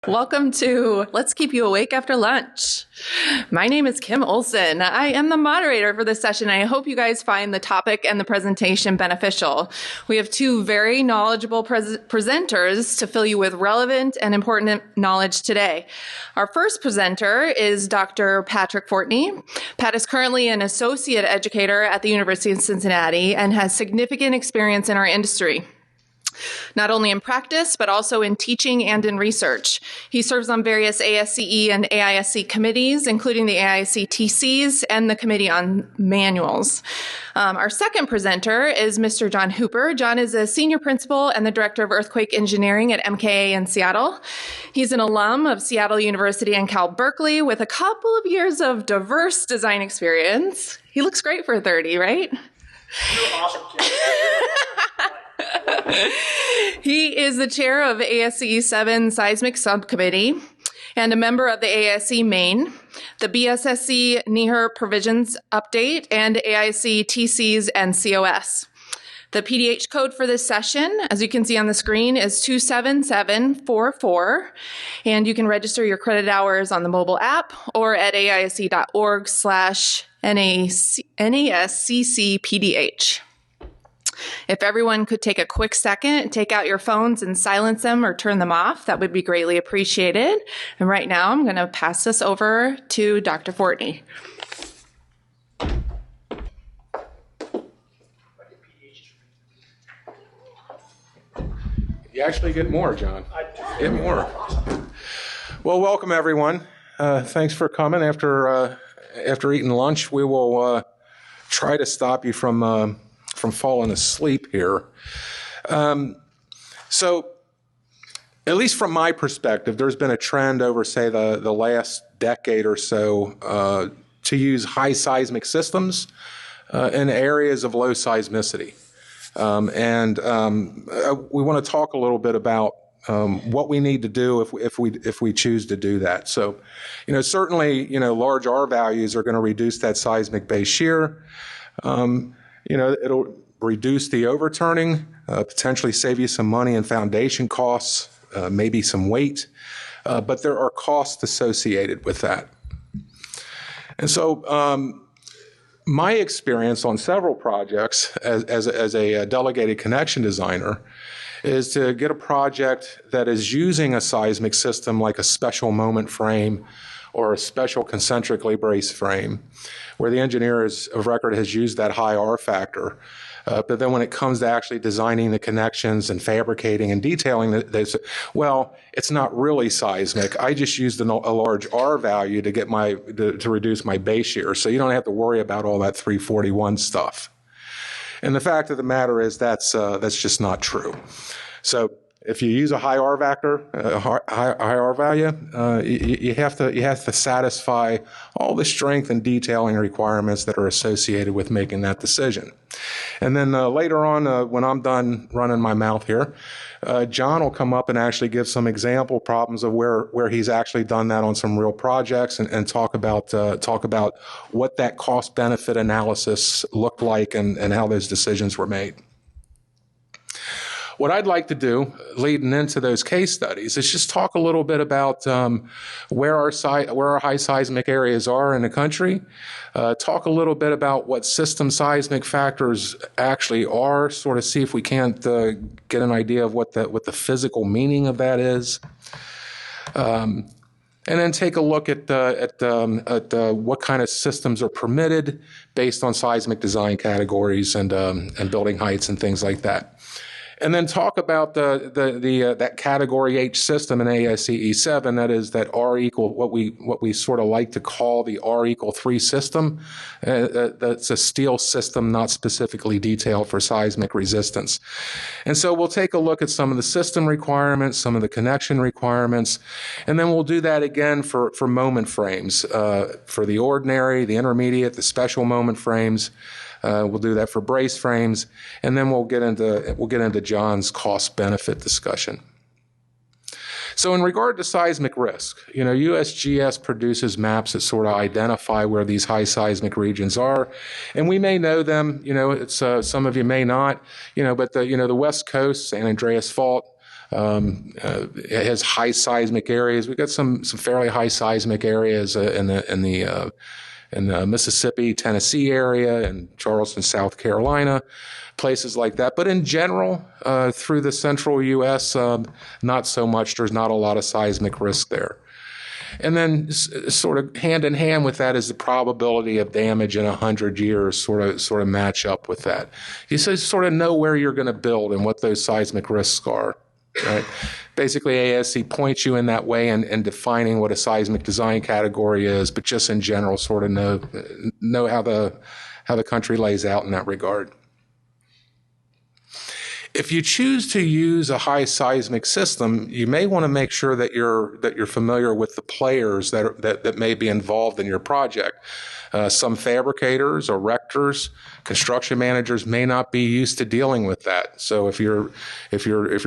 Welcome to Let's Keep You Awake After Lunch. My name is Kim Olson. I am the moderator for this session. I hope you guys find the topic and the presentation beneficial. We have two very knowledgeable presenters to fill you with relevant and important knowledge today. Our first presenter is Dr. Patrick Fortney. Pat is currently an associate educator at the University of Cincinnati and has significant experience in our industry, not only in practice, but also in teaching and in research. He serves on various ASCE and AISC committees, including the AISC TCs and the Committee on Manuals. Our second presenter is Mr. John Hooper. John is a senior principal and the director of earthquake engineering at MKA in Seattle. He's an alum of Seattle University and Cal Berkeley with a couple of years of diverse design experience. He looks great for 30, right? You're awesome, Kim. He is the chair of ASCE 7 Seismic Subcommittee and a member of the ASCE Maine, the BSSC NEHR Provisions Update, and AIC TCs and COS. The PDH code for this session, as you can see on the screen, is 27744, and you can register your credit hours on the mobile app or at aisc.org/NASCCPDH. If everyone could take a quick second, take out your phones and silence them or turn them off, that would be greatly appreciated. And right now, I'm going to pass this over to Dr. Fortney. You actually get more, John. Get more. Well, welcome, everyone. Thanks for coming. After eating lunch, we will try to stop you from falling asleep here. So, at least from my perspective, there's been a trend over, say, the last decade or so to use high seismic systems in areas of low seismicity. We want to talk a little bit about what we need to do if we choose to do that. So, certainly, large R values are going to reduce that seismic base shear. It'll reduce the overturning, potentially save you some money in foundation costs, maybe some weight, but there are costs associated with that. And so my experience on several projects as a delegated connection designer is to get a project that is using a seismic system like a special moment frame or a special concentrically braced frame, where the engineer of record has used that high R factor. But then when it comes to actually designing the connections and fabricating and detailing, they say, well, it's not really seismic. I just used a large R value to get to reduce my base shear, so you don't have to worry about all that 341 stuff. And the fact of the matter is that's just not true. So if you use a high R factor, high R value, you have to satisfy all the strength and detailing requirements that are associated with making that decision. And then later on, when I'm done running my mouth here, John will come up and actually give some example problems of where he's actually done that on some real projects and talk about what that cost benefit analysis looked like and how those decisions were made. What I'd like to do, leading into those case studies, is just talk a little bit about where our high seismic areas are in the country. Talk a little bit about what system seismic factors actually are. Sort of see if we can't get an idea of what the physical meaning of that is. And then take a look at what kind of systems are permitted based on seismic design categories and building heights and things like that. And then talk about that category H system in ASCE 7, that is that R equal, what we sort of like to call the R equal 3 system. That's a steel system not specifically detailed for seismic resistance. And so we'll take a look at some of the system requirements, some of the connection requirements, and then we'll do that again for moment frames, for the ordinary, the intermediate, the special moment frames. We'll do that for brace frames, and then we'll get into John's cost benefit discussion. So in regard to seismic risk, USGS produces maps that sort of identify where these high seismic regions are, and we may know them. It's some of you may not. But the West Coast, San Andreas Fault, It has high seismic areas. We've got some fairly high seismic areas in the Mississippi, Tennessee area, and Charleston, South Carolina, places like that. But in general, through the central U.S., not so much. There's not a lot of seismic risk there. And then sort of hand in hand with that is the probability of damage in 100 years sort of match up with that. You sort of know where you're going to build and what those seismic risks are. Right? Basically, ASC points you in that way in defining what a seismic design category is, but just in general sort of know how the country lays out in that regard. If you choose to use a high seismic system, you may want to make sure that you're familiar with the players that may be involved in your project. Some fabricators, erectors, construction managers may not be used to dealing with that. So if you're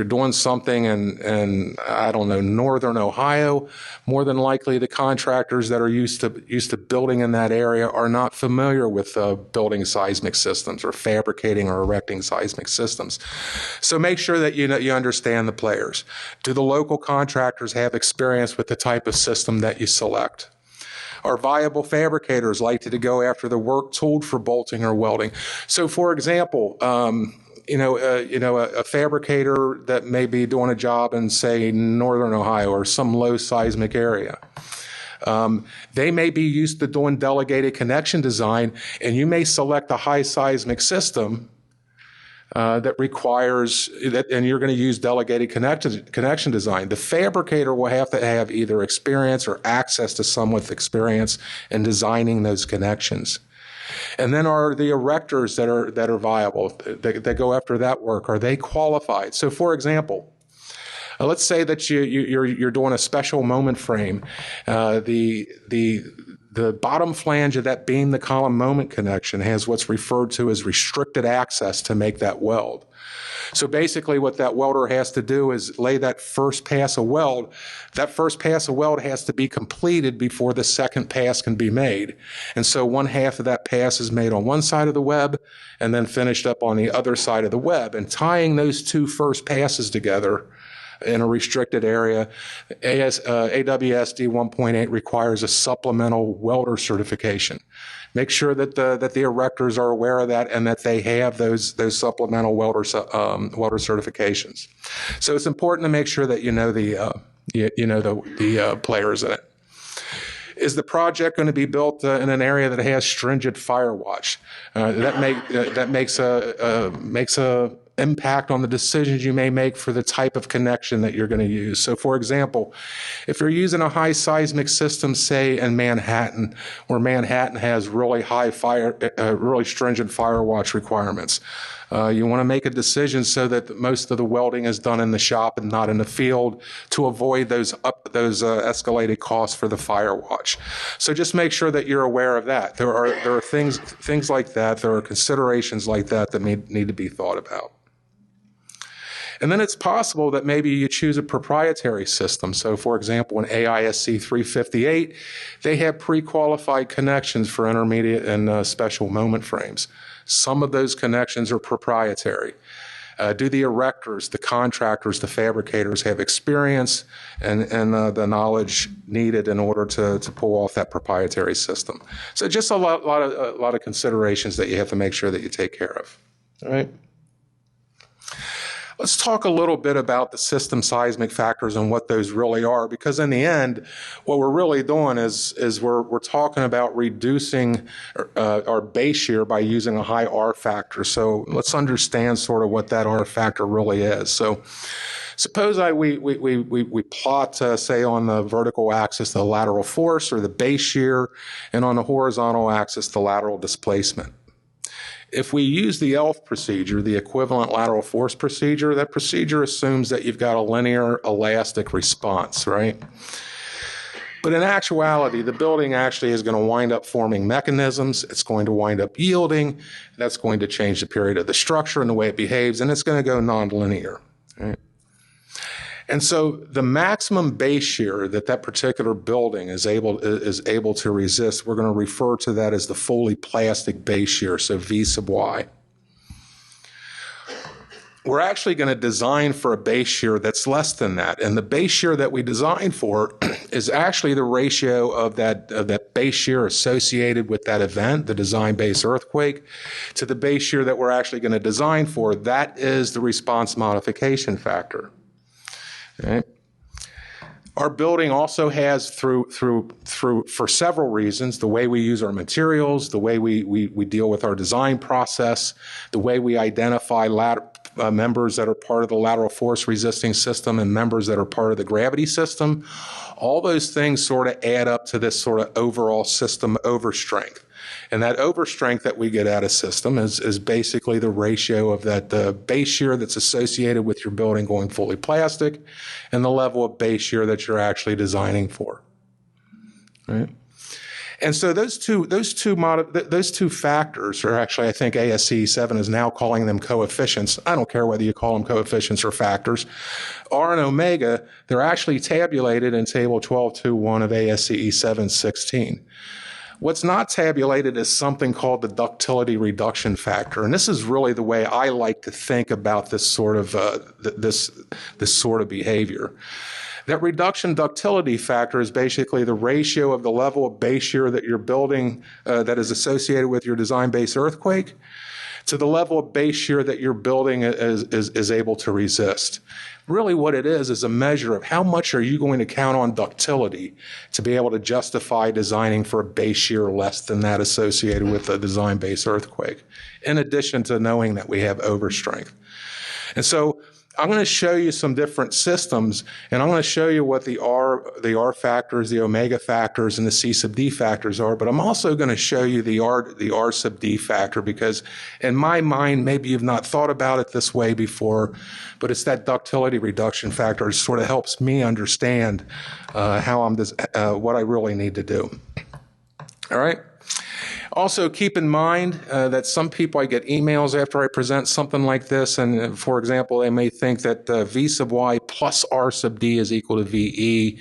doing something in I don't know, northern Ohio, more than likely the contractors that are used to building in that area are not familiar with building seismic systems or fabricating or erecting seismic systems. So make sure that you understand the players. Do the local contractors have experience with the type of system that you select? Are viable fabricators likely to go after the work tooled for bolting or welding? So, for example, a fabricator that may be doing a job in, say, northern Ohio or some low seismic area. They may be used to doing delegated connection design, and you may select a high seismic system that requires that, and you're going to use delegated connection design. The fabricator will have to have either experience or access to someone with experience in designing those connections. And then are the erectors that are viable that go after that work, are they qualified? So, for example, let's say that you're doing a special moment frame. The bottom flange of that beam to column moment connection has what's referred to as restricted access to make that weld. So basically what that welder has to do is lay that first pass of weld. That first pass of weld has to be completed before the second pass can be made. And so one half of that pass is made on one side of the web and then finished up on the other side of the web. And tying those two first passes together in a restricted area, AWSD 1.8 requires a supplemental welder certification. Make sure that the erectors are aware of that and that they have those supplemental welder certifications. So it's important to make sure that you know the players in it. Is the project going to be built in an area that has stringent fire watch? That makes a impact on the decisions you may make for the type of connection that you're going to use. So, for example, if you're using a high seismic system, say in Manhattan, where Manhattan has really really stringent fire watch requirements, you want to make a decision so that most of the welding is done in the shop and not in the field to avoid those escalated costs for the fire watch. So just make sure that you're aware of that. There are things like that. There are considerations like that that need to be thought about. And then it's possible that maybe you choose a proprietary system. So, for example, in AISC 358, they have pre-qualified connections for intermediate and special moment frames. Some of those connections are proprietary. Do the erectors, the contractors, the fabricators have experience and the knowledge needed in order to pull off that proprietary system? So just a lot of considerations that you have to make sure that you take care of. All right. Let's talk a little bit about the system seismic factors and what those really are, because in the end, what we're really doing is we're talking about reducing our base shear by using a high R factor. So let's understand sort of what that R factor really is. So suppose we plot, say, on the vertical axis the lateral force or the base shear, and on the horizontal axis the lateral displacement. If we use the ELF procedure, the equivalent lateral force procedure, that procedure assumes that you've got a linear elastic response, right? But in actuality, the building actually is going to wind up forming mechanisms. It's going to wind up yielding. That's going to change the period of the structure and the way it behaves, and it's going to go nonlinear, right? And so the maximum base shear that particular building is able to resist, we're going to refer to that as the fully plastic base shear, so V sub Y. we're actually going to design for a base shear that's less than that. And the base shear that we design for is actually the ratio of that base shear associated with that event, the design-based earthquake, to the base shear that we're actually going to design for. That is the response modification factor. Okay. Our building also has, for several reasons, the way we use our materials, the way we deal with our design process, the way we identify members that are part of the lateral force resisting system and members that are part of the gravity system, all those things sort of add up to this sort of overall system overstrength. And that overstrength that we get out of system is basically the ratio of that base shear that's associated with your building going fully plastic and the level of base shear that you're actually designing for. Right? And so those two factors are actually, I think ASCE 7 is now calling them coefficients. I don't care whether you call them coefficients or factors. R and omega, they're actually tabulated in table 12.2.1 of ASCE 7.16. What's not tabulated is something called the ductility reduction factor, and this is really the way I like to think about this sort of this sort of behavior. That reduction ductility factor is basically the ratio of the level of base shear that you're building that is associated with your design-based earthquake to the level of base shear that your building is able to resist. Really what it is a measure of how much are you going to count on ductility to be able to justify designing for a base shear less than that associated with a design-based earthquake, in addition to knowing that we have overstrength. And so I'm going to show you some different systems, and I'm going to show you what the R factors, the omega factors, and the C sub D factors are, but I'm also going to show you the R sub D factor because in my mind, maybe you've not thought about it this way before, but it's that ductility reduction factor. It sort of helps me understand what I really need to do. All right? Also, keep in mind that some people, I get emails after I present something like this, and for example, they may think that V sub Y plus R sub D is equal to VE.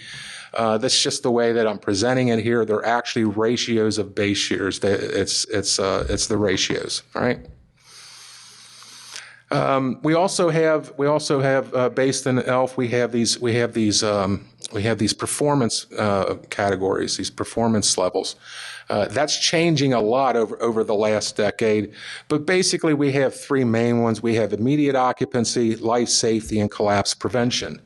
That's just the way that I'm presenting it here. They're actually ratios of base shears. It's the ratios, all right? We also have based in ELF, we have these performance categories, these performance levels. That's changing a lot over the last decade, but basically we have three main ones. We have immediate occupancy, life safety, and collapse prevention.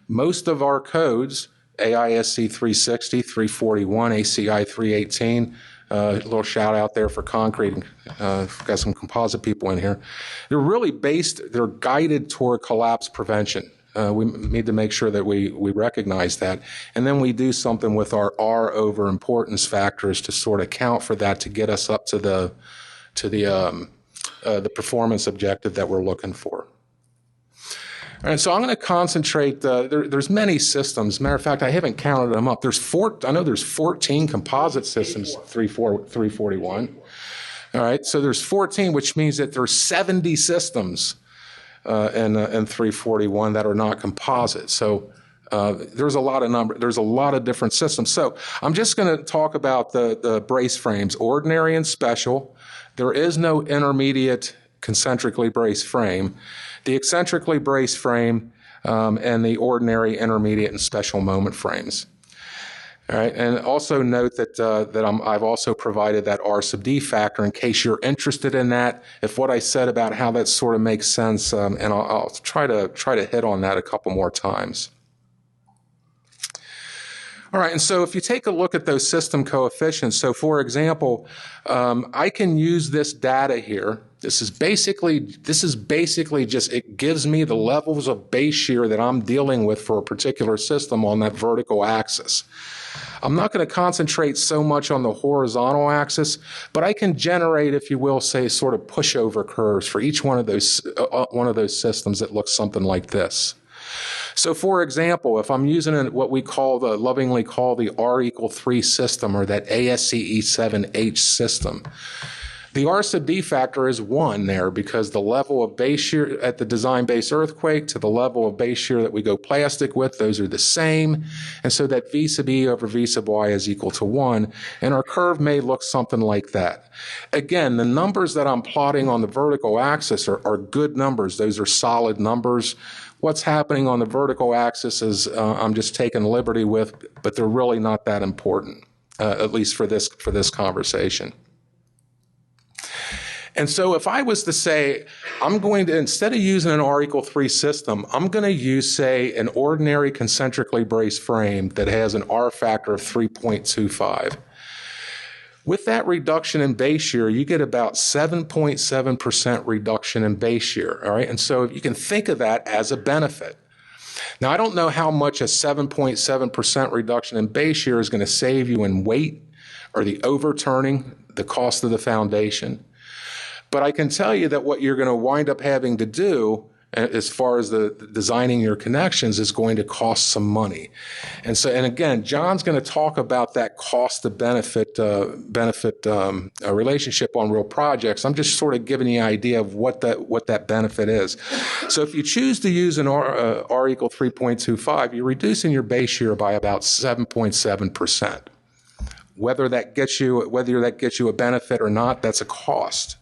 Most of our codes, AISC 360, 341, ACI 318, a little shout out there for concrete. Got some composite people in here. They're guided toward collapse prevention. We need to make sure that we recognize that. And then we do something with our R over importance factors to sort of count for that to get us up to the performance objective that we're looking for. All right, so I'm going to concentrate. There's many systems. Matter of fact, I haven't counted them up. I know there's 14 composite systems, 341. All right, so there's 14, which means that there's 70 systems in 341 that are not composite. So there's a lot of different systems. So I'm just going to talk about the brace frames, ordinary and special. There is no intermediate concentrically braced frame. The eccentrically braced frame and the ordinary, intermediate, and special moment frames. All right, and also note that I've also provided that R sub D factor in case you're interested in that. If what I said about how that sort of makes sense, and I'll try to hit on that a couple more times. All right, and so if you take a look at those system coefficients, so for example, I can use this data here. This is basically just, it gives me the levels of base shear that I'm dealing with for a particular system on that vertical axis. I'm not going to concentrate so much on the horizontal axis, but I can generate, if you will, say sort of pushover curves for each one of those systems that looks something like this. So for example, if I'm using what we lovingly call the R equal 3 system, or that ASCE 7H system, The R sub D factor is 1 there because the level of base shear at the design base earthquake to the level of base shear that we go plastic with, those are the same. And so that V sub E over V sub Y is equal to 1. And our curve may look something like that. Again, the numbers that I'm plotting on the vertical axis are good numbers. Those are solid numbers. What's happening on the vertical axis is I'm just taking liberty with, but they're really not that important, at least for this conversation. And so if I was to say, I'm going to, instead of using an R equal 3 system, I'm going to use, say, an ordinary concentrically braced frame that has an R factor of 3.25. With that reduction in base shear, you get about 7.7% reduction in base shear, all right? And so you can think of that as a benefit. Now, I don't know how much a 7.7% reduction in base shear is going to save you in weight or the overturning, the cost of the foundation. But I can tell you that what you're going to wind up having to do as far as the designing your connections is going to cost some money. And so, and again, John's going to talk about that cost to benefit relationship on real projects. I'm just sort of giving you an idea of what that benefit is. So if you choose to use an R equal 3.25, you're reducing your base shear by about 7.7%. Whether that gets you a benefit or not, that's a cost.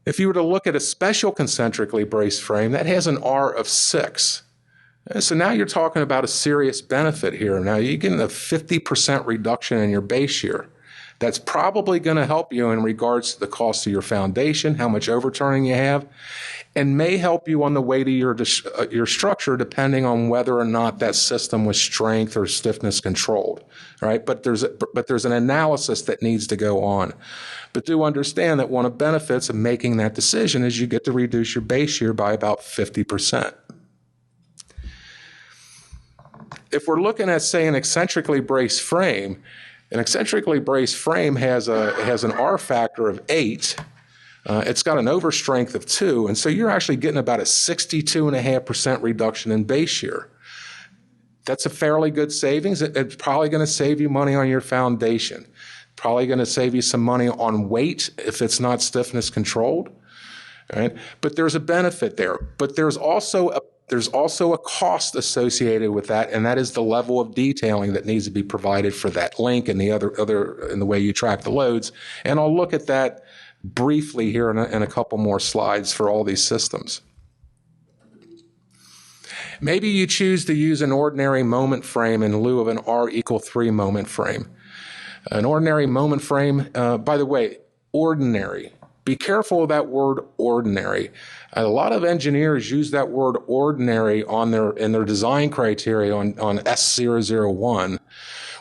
If you were to look at a special concentrically braced frame, that has an R of 6. So now you're talking about a serious benefit here. Now you're getting a 50% reduction in your base shear. That's probably going to help you in regards to the cost of your foundation, how much overturning you have, and may help you on the way to your structure depending on whether or not that system was strength or stiffness controlled, right? But there's an analysis that needs to go on. But do understand that one of the benefits of making that decision is you get to reduce your base shear by about 50%. If we're looking at, say, an eccentrically braced frame, an eccentrically braced frame has an R factor of 8. It's got an overstrength of 2, and so you're actually getting about a 62.5% reduction in base shear. That's a fairly good savings. It's probably going to save you money on your foundation. Probably going to save you some money on weight if it's not stiffness controlled. Right? But there's a benefit there. But there's also a cost associated with that, and that is the level of detailing that needs to be provided for that link and the other in the way you track the loads. And I'll look at that briefly here in a couple more slides for all these systems. Maybe you choose to use an ordinary moment frame in lieu of an R equal 3 moment frame. An ordinary moment frame, by the way, ordinary. Be careful of that word ordinary. A lot of engineers use that word ordinary in their design criteria on S001,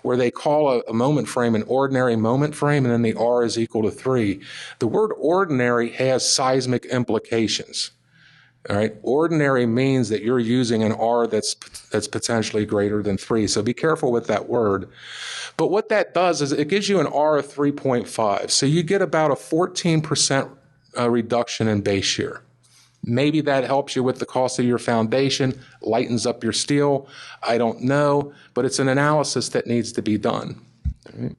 where they call a moment frame an ordinary moment frame, and then the R is equal to 3. The word ordinary has seismic implications. All right, ordinary means that you're using an R that's potentially greater than 3. So be careful with that word. But what that does is it gives you an R of 3.5. So you get about a 14% reduction in base shear. Maybe that helps you with the cost of your foundation, lightens up your steel. I don't know, but it's an analysis that needs to be done. All right.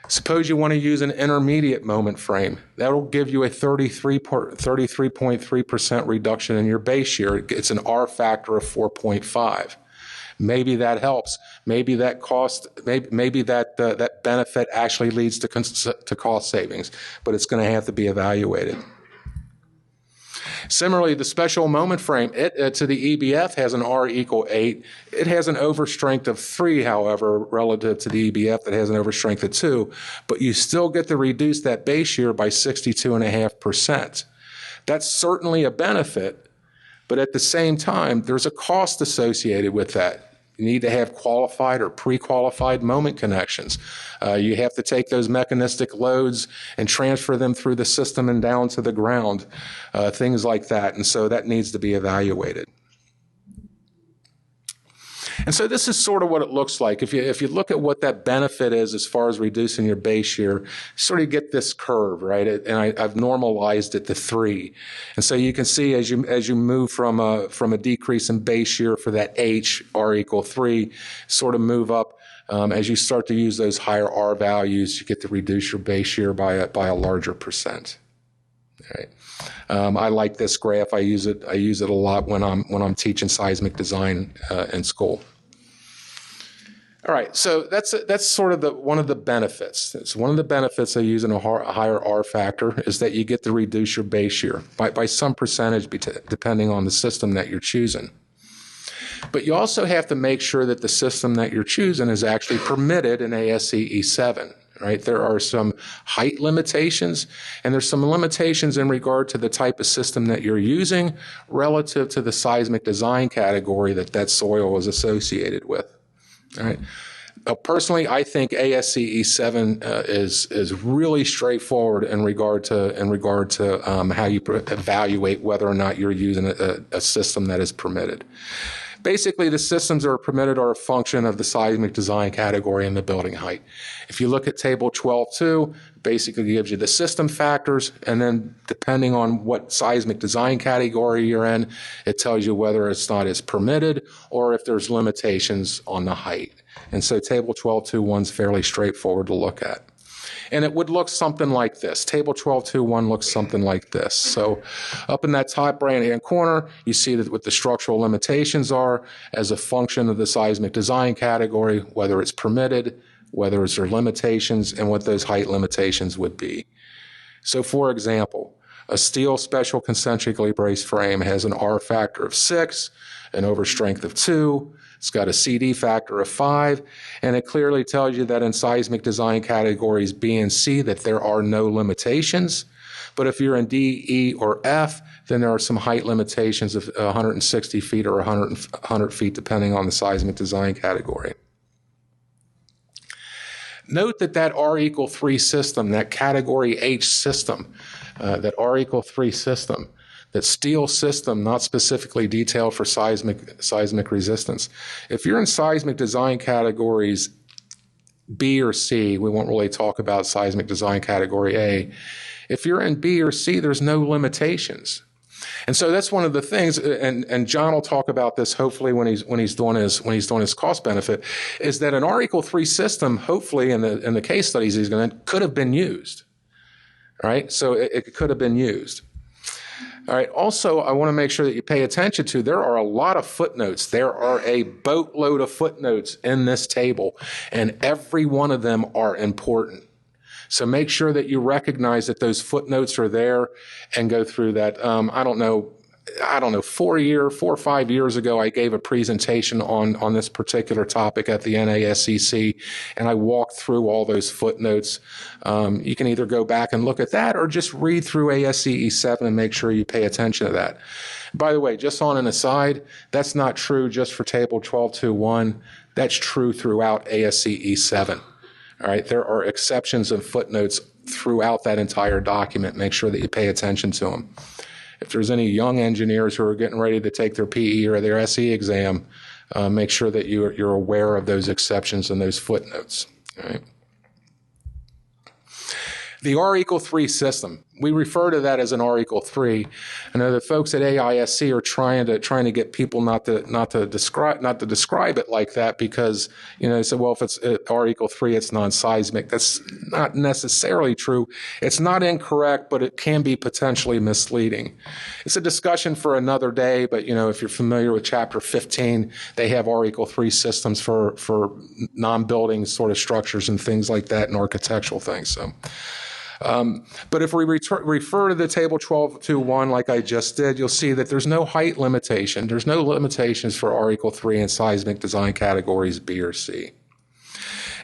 Suppose you want to use an intermediate moment frame. That'll give you a 33.3% reduction in your base shear. It's an R factor of 4.5. Maybe that helps. Maybe that that benefit actually leads to cost savings, but it's going to have to be evaluated. Similarly, the special moment frame, to the EBF has an R equal 8. It has an overstrength of 3, however, relative to the EBF that has an overstrength of 2, but you still get to reduce that base shear by 62.5%. That's certainly a benefit, but at the same time, there's a cost associated with that. You need to have qualified or pre-qualified moment connections. You have to take those mechanistic loads and transfer them through the system and down to the ground, things like that. And so that needs to be evaluated. And so this is sort of what it looks like. If you look at what that benefit is as far as reducing your base shear, sort of get this curve, right? And I've normalized it to 3. And so you can see as you move from a decrease in base shear for that H, R equal 3, sort of move up As you start to use those higher R values, you get to reduce your base shear by a larger percent. All right. I like this graph. I use it a lot when I'm teaching seismic design in school. All right, so that's sort of one of the benefits. It's one of the benefits of using a higher R factor is that you get to reduce your base shear by some percentage depending on the system that you're choosing. But you also have to make sure that the system that you're choosing is actually permitted in ASCE E7. Right? There are some height limitations, and there's some limitations in regard to the type of system that you're using relative to the seismic design category that soil is associated with. All right. Personally, I think ASCE 7 is really straightforward in regard to how you evaluate whether or not you're using a system that is permitted. Basically, the systems that are permitted are a function of the seismic design category and the building height. If you look at Table 12.2, basically gives you the system factors, and then depending on what seismic design category you're in, it tells you whether it's not as permitted or if there's limitations on the height. And so Table 12.2.1 is fairly straightforward to look at. And it would look something like this. Table 12.2.1 looks something like this. So up in that top right-hand corner, you see that what the structural limitations are as a function of the seismic design category, whether it's permitted, whether it's there limitations, and what those height limitations would be. So for example, a steel special concentrically braced frame has an R factor of 6, an overstrength of 2, it's got a CD factor of 5, and it clearly tells you that in seismic design categories B and C that there are no limitations. But if you're in D, E, or F, then there are some height limitations of 160 feet or 100 feet, depending on the seismic design category. Note that R equal 3 system, that category H system, that R equal 3 system, that steel system not specifically detailed for seismic resistance. If you're in seismic design categories B or C, we won't really talk about seismic design category A. If you're in B or C, there's no limitations. And so that's one of the things, and John will talk about this hopefully when he's doing his cost benefit, is that an R equal 3 system, hopefully in the case studies he's going to, could have been used. Right? So it could have been used. All right. Also, I want to make sure that you pay attention to, there are a lot of footnotes. There are a boatload of footnotes in this table, and every one of them are important. So make sure that you recognize that those footnotes are there and go through that. I don't know, 4 or 5 years ago, I gave a presentation on this particular topic at the NASCC, and I walked through all those footnotes. You can either go back and look at that or just read through ASCE 7 and make sure you pay attention to that. By the way, just on an aside, that's not true just for Table 12.2.1. That's true throughout ASCE 7. All right, there are exceptions and footnotes throughout that entire document. Make sure that you pay attention to them. If there's any young engineers who are getting ready to take their PE or their SE exam, make sure that you're aware of those exceptions and those footnotes. All right. The R equal 3 system, we refer to that as an R equal 3. I know the folks at AISC are trying to get people not to describe it like that because, they say, well, if it's R equal 3, it's non-seismic. That's not necessarily true. It's not incorrect, but it can be potentially misleading. It's a discussion for another day, but if you're familiar with Chapter 15, they have R equal 3 systems for non-building sort of structures and things like that and architectural things. So. But if we refer to the Table 12.2.1 like I just did, you'll see that there's no height limitation. There's no limitations for R equal 3 in seismic design categories B or C.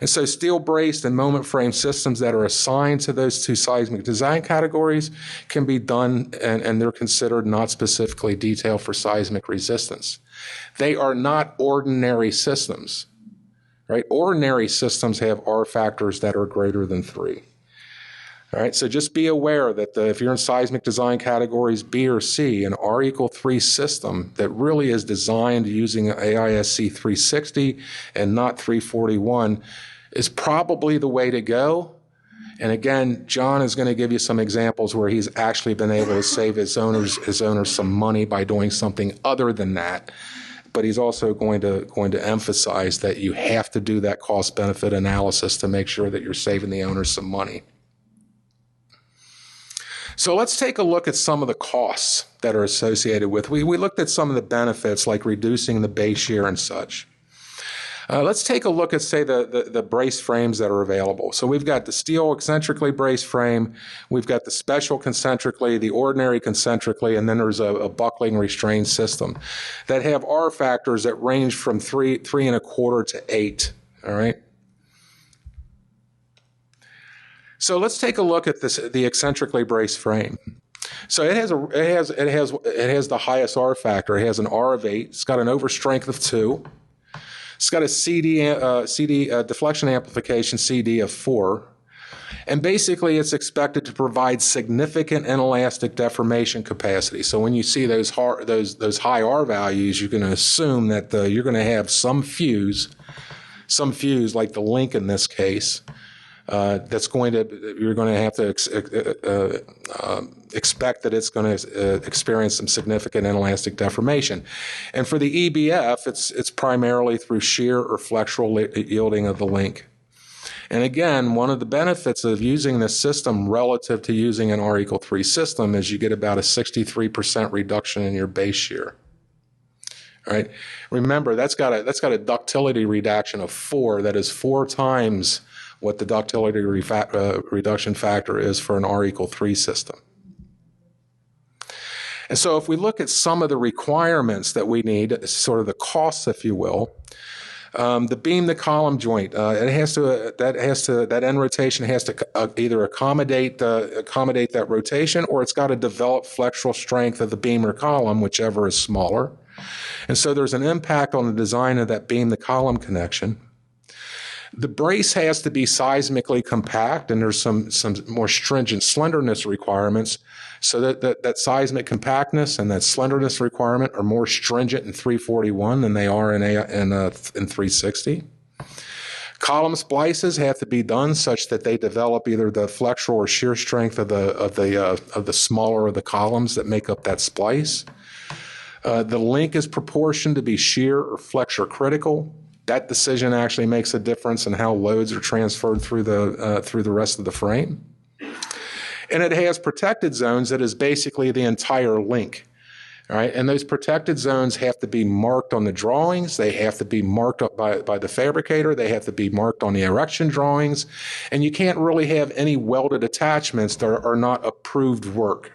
And so steel braced and moment frame systems that are assigned to those two seismic design categories can be done, and they're considered not specifically detailed for seismic resistance. They are not ordinary systems, right? Ordinary systems have R factors that are greater than 3. All right, so just be aware that if you're in seismic design categories B or C, an R equal 3 system that really is designed using AISC 360 and not 341 is probably the way to go. And again, John is going to give you some examples where he's actually been able to save his owners some money by doing something other than that. but he's also going to emphasize that you have to do that cost-benefit analysis to make sure that you're saving the owner some money. So let's take a look at some of the costs that are associated with. We looked at some of the benefits like reducing the base year and such. Let's take a look at, say, the brace frames that are available. So we've got the steel eccentrically braced frame, we've got the special concentrically, the ordinary concentrically, and then there's a buckling restraint system that have R factors that range from 3.25 to 8. All right. So let's take a look at the eccentrically braced frame. So it has the highest R factor. It has an R of 8. It's got an overstrength of 2. It's got a CD deflection amplification CD of 4. And basically it's expected to provide significant inelastic deformation capacity. So when you see those high R values, you can assume that you're going to have some fuse like the link in this case, you're going to have to expect that it's going to experience some significant inelastic deformation. And for the EBF, it's primarily through shear or flexural yielding of the link. And again, one of the benefits of using this system relative to using an R equal 3 system is you get about a 63% reduction in your base shear. All right. Remember, that's got a ductility reduction of 4. That is 4 times what the ductility reduction factor is for an R equal 3 system. And so if we look at some of the requirements that we need, sort of the costs, if you will, the beam to column joint, that end rotation has to either accommodate that rotation, or it's got to develop flexural strength of the beam or column, whichever is smaller. And so there's an impact on the design of that beam to column connection. The brace has to be seismically compact, and there's some more stringent slenderness requirements. So that seismic compactness and that slenderness requirement are more stringent in 341 than they are in 360. Column splices have to be done such that they develop either the flexural or shear strength of the smaller of the columns that make up that splice. The link is proportioned to be shear or flexure critical. That decision actually makes a difference in how loads are transferred through the rest of the frame. And it has protected zones that is basically the entire link. All right, and those protected zones have to be marked on the drawings. They have to be marked up by the fabricator. They have to be marked on the erection drawings. And you can't really have any welded attachments that are not approved work.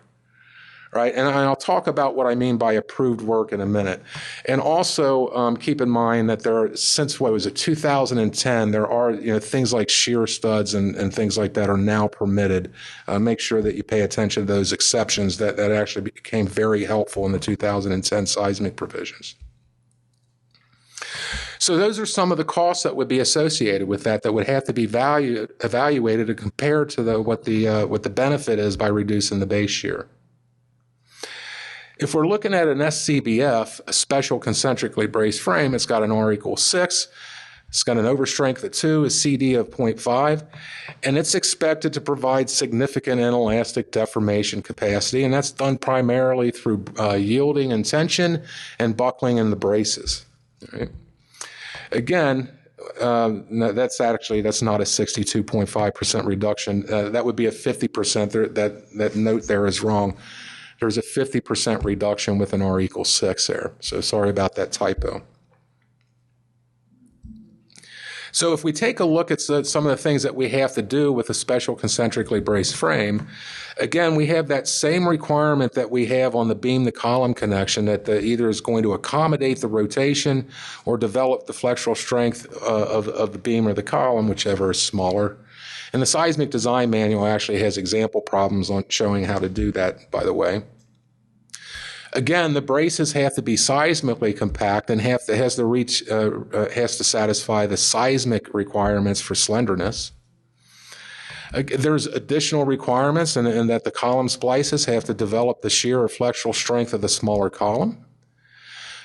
Right, and I'll talk about what I mean by approved work in a minute. And also keep in mind that since 2010, there are things like shear studs and things like that are now permitted. Make sure that you pay attention to those exceptions that actually became very helpful in the 2010 seismic provisions. So those are some of the costs that would be associated with that would have to be evaluated and compared to what the benefit is by reducing the base shear. If we're looking at an SCBF, a special concentrically braced frame, it's got an R equals 6. It's got an overstrength of 2, a CD of 0.5, and it's expected to provide significant inelastic deformation capacity, and that's done primarily through yielding and tension and buckling in the braces. All right. Again, that's not a 62.5% reduction. That would be a 50%. That note there is wrong. There's a 50% reduction with an R equals 6 there. So sorry about that typo. So if we take a look at some of the things that we have to do with a special concentrically braced frame, again, we have that same requirement that we have on the beam to column connection that either is going to accommodate the rotation or develop the flexural strength of the beam or the column, whichever is smaller. And the seismic design manual actually has example problems on showing how to do that, by the way. Again, the braces have to be seismically compact and has to satisfy the seismic requirements for slenderness. There's additional requirements in that the column splices have to develop the shear or flexural strength of the smaller column.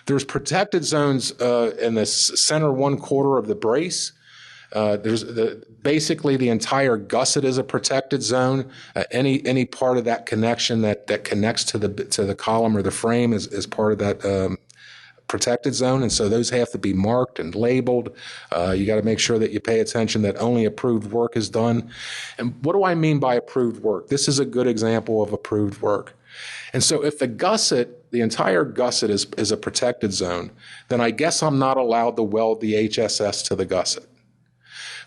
There's protected zones in the center 1/4 of the brace. Basically the entire gusset is a protected zone. Any part of that connection that connects to the column or the frame is part of that protected zone, and so those have to be marked and labeled. You got to make sure that you pay attention that only approved work is done. And what do I mean by approved work? This is a good example of approved work. And so if the gusset, the entire gusset is a protected zone, then I guess I'm not allowed to weld the HSS to the gusset.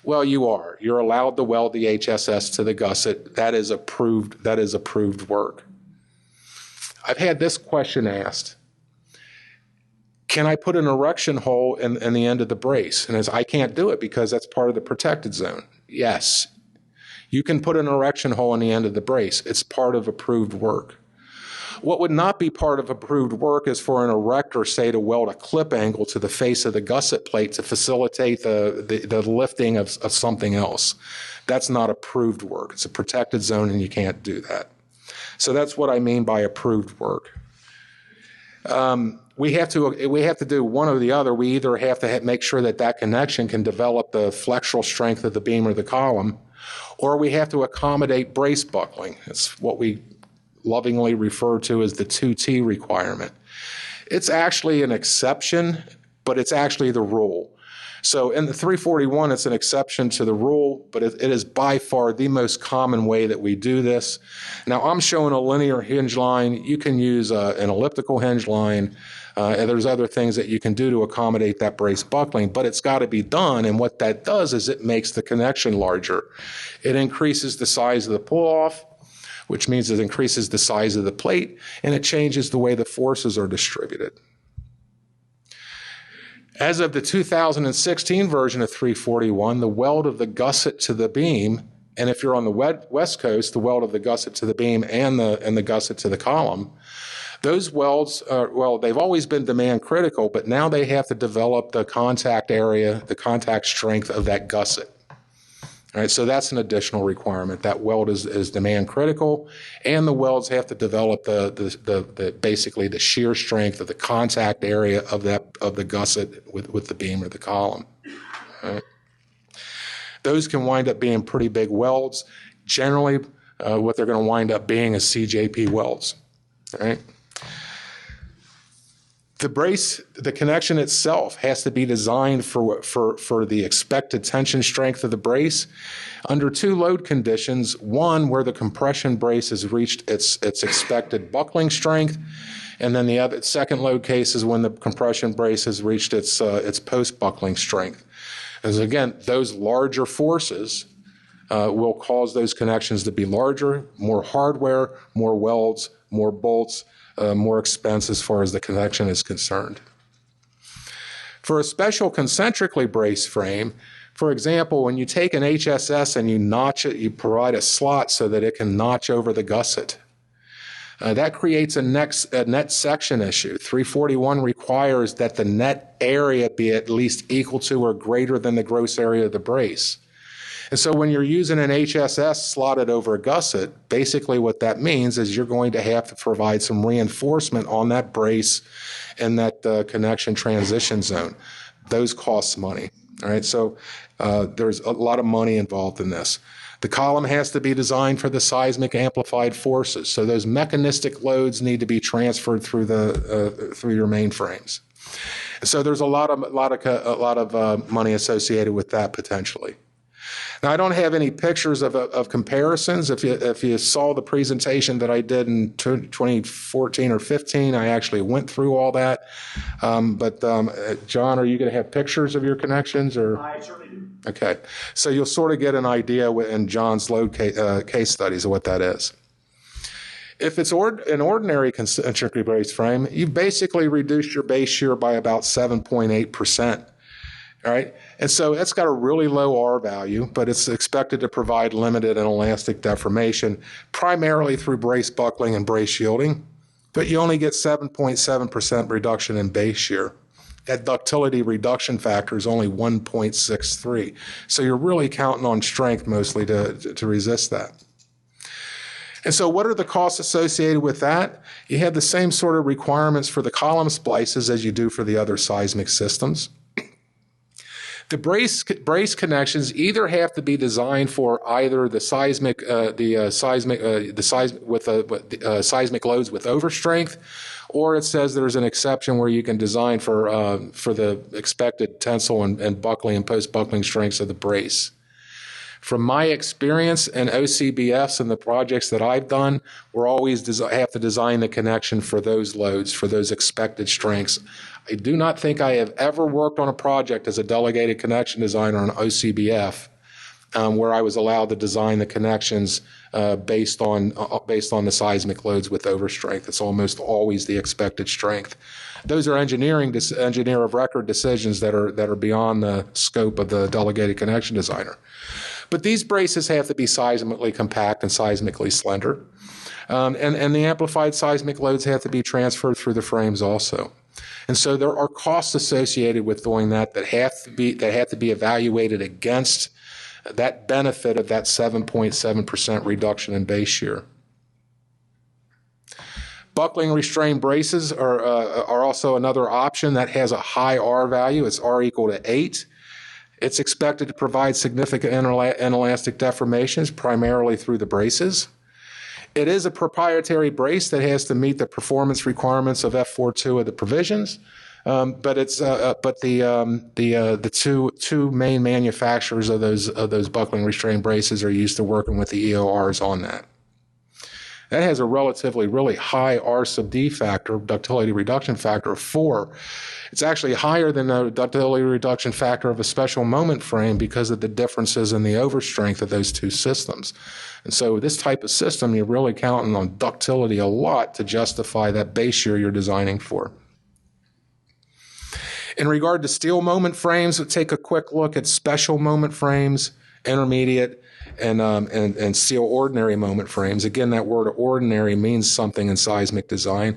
Well, you are. You're allowed to weld the HSS to the gusset. That is approved work. I've had this question asked. Can I put an erection hole in the end of the brace? And I can't do it because that's part of the protected zone. Yes, you can put an erection hole in the end of the brace. It's part of approved work. What would not be part of approved work is for an erector, say, to weld a clip angle to the face of the gusset plate to facilitate the lifting of something else. That's not approved work. It's a protected zone, and you can't do that. So that's what I mean by approved work. We have to do one or the other. We either have to make sure that connection can develop the flexural strength of the beam or the column, or we have to accommodate brace buckling. It's what we lovingly refer to as the 2T requirement. It's actually an exception, but it's actually the rule. So in the 341, it's an exception to the rule, but it is by far the most common way that we do this. Now, I'm showing a linear hinge line. You can use an elliptical hinge line, and there's other things that you can do to accommodate that brace buckling, but it's got to be done, and what that does is it makes the connection larger. It increases the size of the pull-off, which means it increases the size of the plate, and it changes the way the forces are distributed. As of the 2016 version of 341, the weld of the gusset to the beam, and if you're on the West Coast, the weld of the gusset to the beam and the gusset to the column, those welds, they've always been demand critical, but now they have to develop the contact area, the contact strength of that gusset. All right, so that's an additional requirement. That weld is demand critical, and the welds have to develop basically the shear strength of the contact area of the gusset with the beam or the column. All right. Those can wind up being pretty big welds. Generally, what they're going to wind up being is CJP welds. All right. The brace, the connection itself has to be designed for the expected tension strength of the brace under two load conditions. One, where the compression brace has reached its expected buckling strength, and then the second load case is when the compression brace has reached its post-buckling strength. As again, those larger forces will cause those connections to be larger, more hardware, more welds, more bolts, more expense as far as the connection is concerned. For a special concentrically braced frame, for example, when you take an HSS and you notch it, you provide a slot so that it can notch over the gusset. That creates a net section issue. 341 requires that the net area be at least equal to or greater than the gross area of the brace. And so when you're using an HSS slotted over a gusset, basically what that means is you're going to have to provide some reinforcement on that brace and that connection transition zone. Those cost money. All right, so there's a lot of money involved in this. The column has to be designed for the seismic amplified forces, so those mechanistic loads need to be transferred through your mainframes. So there's a lot of money associated with that potentially. Now, I don't have any pictures of comparisons. If you saw the presentation that I did in 2014 or 15, I actually went through all that. But John, are you going to have pictures of your connections? Or? I certainly do. Okay. So you'll sort of get an idea in John's load case studies of what that is. If it's an ordinary concentrically braced frame, you've basically reduced your base shear by about 7.8%. All right, and so that's got a really low R value, but it's expected to provide limited and elastic deformation, primarily through brace buckling and brace shielding, but you only get 7.7% reduction in base shear. That ductility reduction factor is only 1.63, so you're really counting on strength mostly to resist that. And so what are the costs associated with that? You have the same sort of requirements for the column splices as you do for the other seismic systems. The brace connections either have to be designed for either the seismic loads with overstrength, or it says there's an exception where you can design for the expected tensile and buckling and post-buckling strengths of the brace. From my experience in OCBFs and the projects that I've done, we're always have to design the connection for those loads, for those expected strengths. I do not think I have ever worked on a project as a delegated connection designer on OCBF where I was allowed to design the connections based on the seismic loads with overstrength. It's almost always the expected strength. Those are engineer of record decisions that are beyond the scope of the delegated connection designer. But these braces have to be seismically compact and seismically slender. And the amplified seismic loads have to be transferred through the frames also. And so there are costs associated with doing that have to be evaluated against that benefit of that 7.7% reduction in base shear. Buckling restrained braces are also another option that has a high R value. It's R equal to 8. It's expected to provide significant inelastic deformations, primarily through the braces. It is a proprietary brace that has to meet the performance requirements of F42 of the provisions, but the two main manufacturers of those buckling restrained braces are used to working with the EORs on that. That has a really high R sub D factor, ductility reduction factor of 4. It's actually higher than the ductility reduction factor of a special moment frame because of the differences in the overstrength of those two systems. And so this type of system, you're really counting on ductility a lot to justify that base shear you're designing for. In regard to steel moment frames, we'll take a quick look at special moment frames, intermediate, and steel ordinary moment frames. Again, that word ordinary means something in seismic design.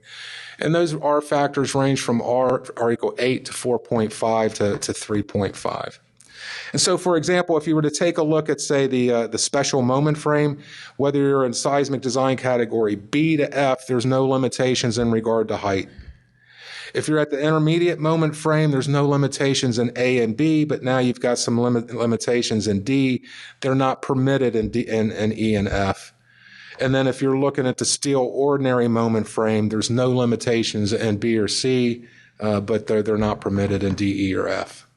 And those R factors range from R equal 8 to 4.5 to 3.5. And so, for example, if you were to take a look at, say, the special moment frame, whether you're in seismic design category B to F, there's no limitations in regard to height. If you're at the intermediate moment frame, there's no limitations in A and B, but now you've got some limitations in D. They're not permitted in E and F. And then if you're looking at the steel ordinary moment frame, there's no limitations in B or C, but they're not permitted in D, E, or F.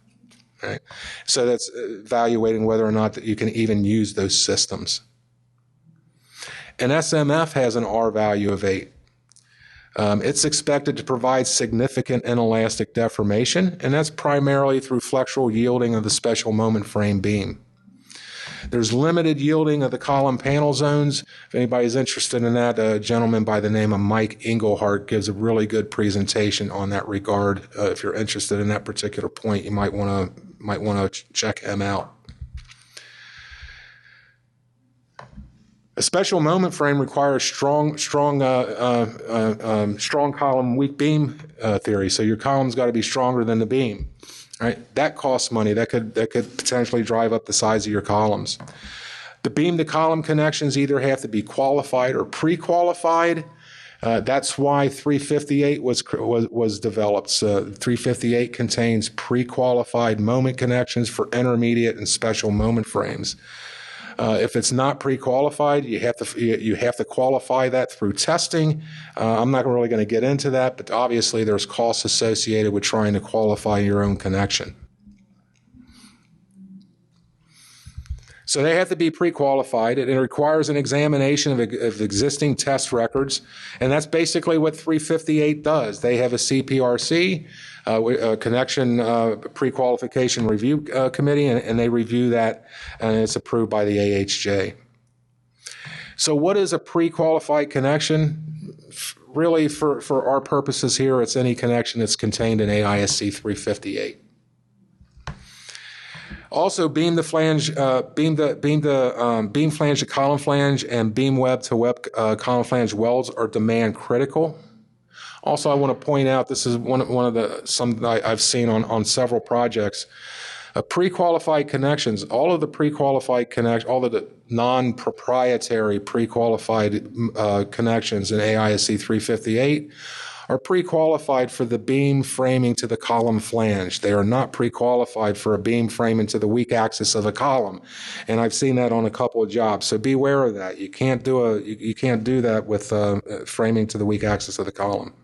Right? So that's evaluating whether or not that you can even use those systems. And SMF has an R value of 8. It's expected to provide significant inelastic deformation, and that's primarily through flexural yielding of the special moment frame beam. There's limited yielding of the column panel zones. If anybody's interested in that, a gentleman by the name of Mike Engelhardt gives a really good presentation on that regard. If you're interested in that particular point, you might want to check him out. A special moment frame requires strong column, weak beam theory. So your column's got to be stronger than the beam. Right? That costs money. That could potentially drive up the size of your columns. The beam to column connections either have to be qualified or pre-qualified. That's why 358 was developed. So 358 contains pre-qualified moment connections for intermediate and special moment frames. If it's not pre-qualified, you have to qualify that through testing. I'm not really going to get into that, but obviously there's costs associated with trying to qualify your own connection. So they have to be pre-qualified. It requires an examination of existing test records, and that's basically what 358 does. They have a CPRC, a connection pre-qualification review committee, and they review that, and it's approved by the AHJ. So what is a pre-qualified connection? Really, for our purposes here, it's any connection that's contained in AISC 358. Also, beam flange to column flange and beam web to web column flange welds are demand critical. Also, I want to point out, this is one of some I've seen on several projects. Pre-qualified connections, all of the non-proprietary pre-qualified connections in AISC 358 are pre-qualified for the beam framing to the column flange. They are not pre-qualified for a beam framing to the weak axis of a column. And I've seen that on a couple of jobs. So beware of that. You can't do that with framing to the weak axis of the column.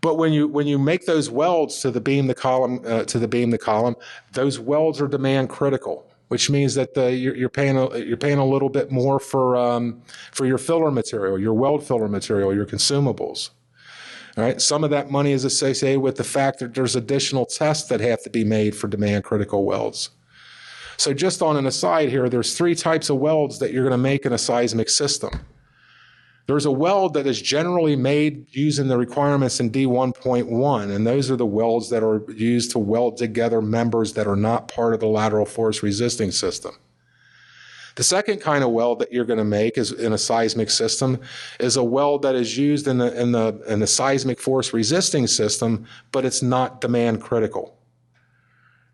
But when you make those welds to the beam, the column, those welds are demand critical, which means that you're paying a little bit more for your filler material, your weld filler material, your consumables. All right. Some of that money is associated with the fact that there's additional tests that have to be made for demand critical welds. So just on an aside here, there's 3 types of welds that you're going to make in a seismic system. There's a weld that is generally made using the requirements in D1.1, and those are the welds that are used to weld together members that are not part of the lateral force resisting system. The second kind of weld that you're going to make is in a seismic system is a weld that is used in the seismic force resisting system, but it's not demand critical.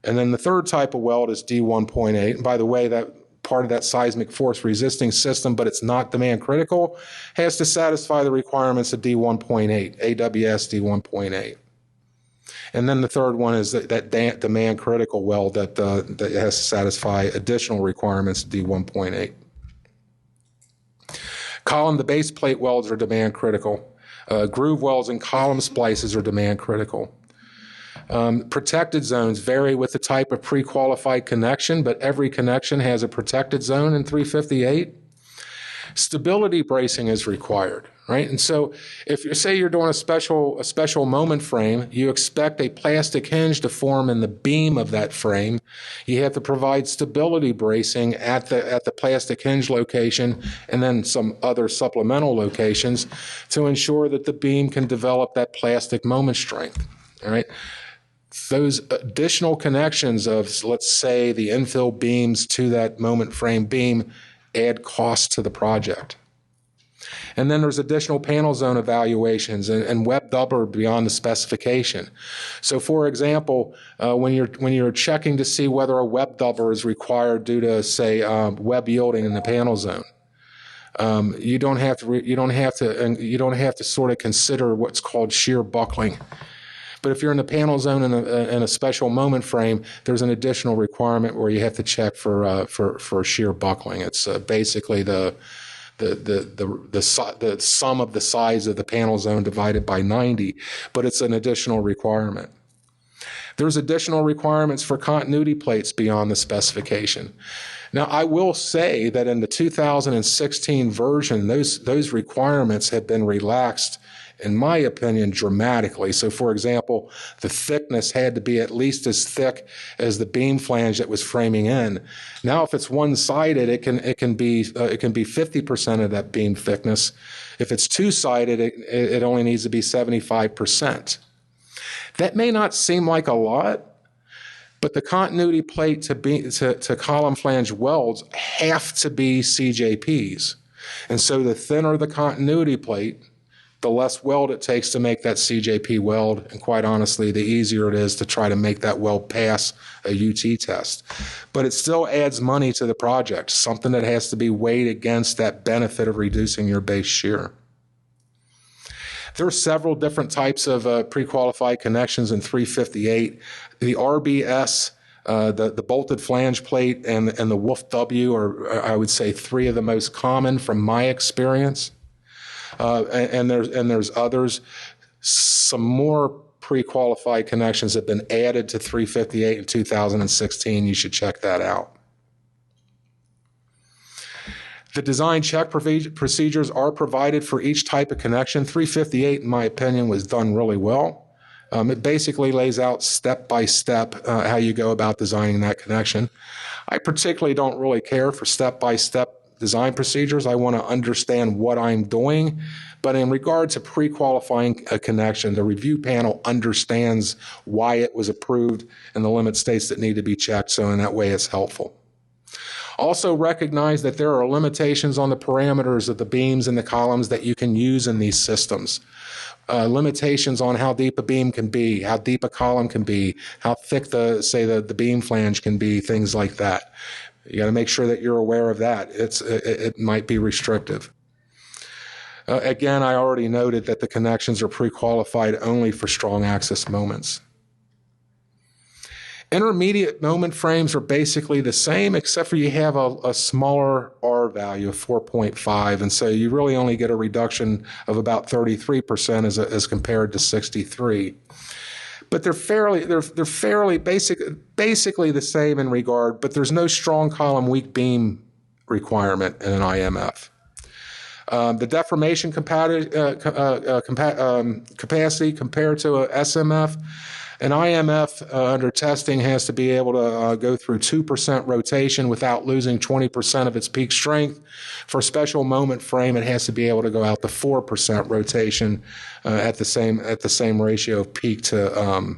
And then the third type of weld is D1.8. And by the way, that part of that seismic force resisting system, but it's not demand critical, has to satisfy the requirements of D1.8, AWS D1.8. And then the third one is that demand critical weld that has to satisfy additional requirements of D1.8. Column to base plate welds are demand critical. Groove welds and column splices are demand critical. Protected zones vary with the type of pre-qualified connection, but every connection has a protected zone in 358. Stability bracing is required, right? And so if you say you're doing a special moment frame, you expect a plastic hinge to form in the beam of that frame. You have to provide stability bracing at the plastic hinge location and then some other supplemental locations to ensure that the beam can develop that plastic moment strength, all right? Those additional connections of, let's say, the infill beams to that moment frame beam add cost to the project. And then there's additional panel zone evaluations and web dubber beyond the specification. So, for example, when you're checking to see whether a web dubber is required due to, say, web yielding in the panel zone, you don't have to sort of consider what's called shear buckling. But if you're in the panel zone in a special moment frame, there's an additional requirement where you have to check for shear buckling. It's basically the sum of the size of the panel zone divided by 90, but it's an additional requirement. There's additional requirements for continuity plates beyond the specification. Now, I will say that in the 2016 version, those requirements have been relaxed, in my opinion, dramatically. So, for example, the thickness had to be at least as thick as the beam flange that was framing in. Now, if it's one-sided, it can be 50% of that beam thickness. If it's two-sided, it only needs to be 75%. That may not seem like a lot, but the continuity plate to column flange welds have to be CJPs. And so the thinner the continuity plate, the less weld it takes to make that CJP weld, and quite honestly, the easier it is to try to make that weld pass a UT test. But it still adds money to the project, something that has to be weighed against that benefit of reducing your base shear. There are several different types of pre-qualified connections in 358. The RBS, the bolted flange plate, and the Wolf W are, I would say, 3 of the most common from my experience. And there's others. Some more pre-qualified connections have been added to 358 in 2016. You should check that out. The design check procedures are provided for each type of connection. 358, in my opinion, was done really well. It basically lays out step by step how you go about designing that connection. I particularly don't really care for step by step design procedures. I want to understand what I'm doing. But in regard to pre-qualifying a connection, the review panel understands why it was approved and the limit states that need to be checked, so in that way it's helpful. Also recognize that there are limitations on the parameters of the beams and the columns that you can use in these systems. Limitations on how deep a beam can be, how deep a column can be, how thick the beam flange can be, things like that. You got to make sure that you're aware of that. It might be restrictive. Again, I already noted that the connections are pre-qualified only for strong axis moments. Intermediate moment frames are basically the same, except for you have a smaller R value of 4.5, and so you really only get a reduction of about 33% as compared to 63. But they're fairly basically the same in regard, but there's no strong column weak beam requirement in an IMF. The deformation capacity compared to a SMF, an IMF under testing has to be able to go through 2% rotation without losing 20% of its peak strength. For a special moment frame, it has to be able to go out to 4% rotation at the same ratio of peak to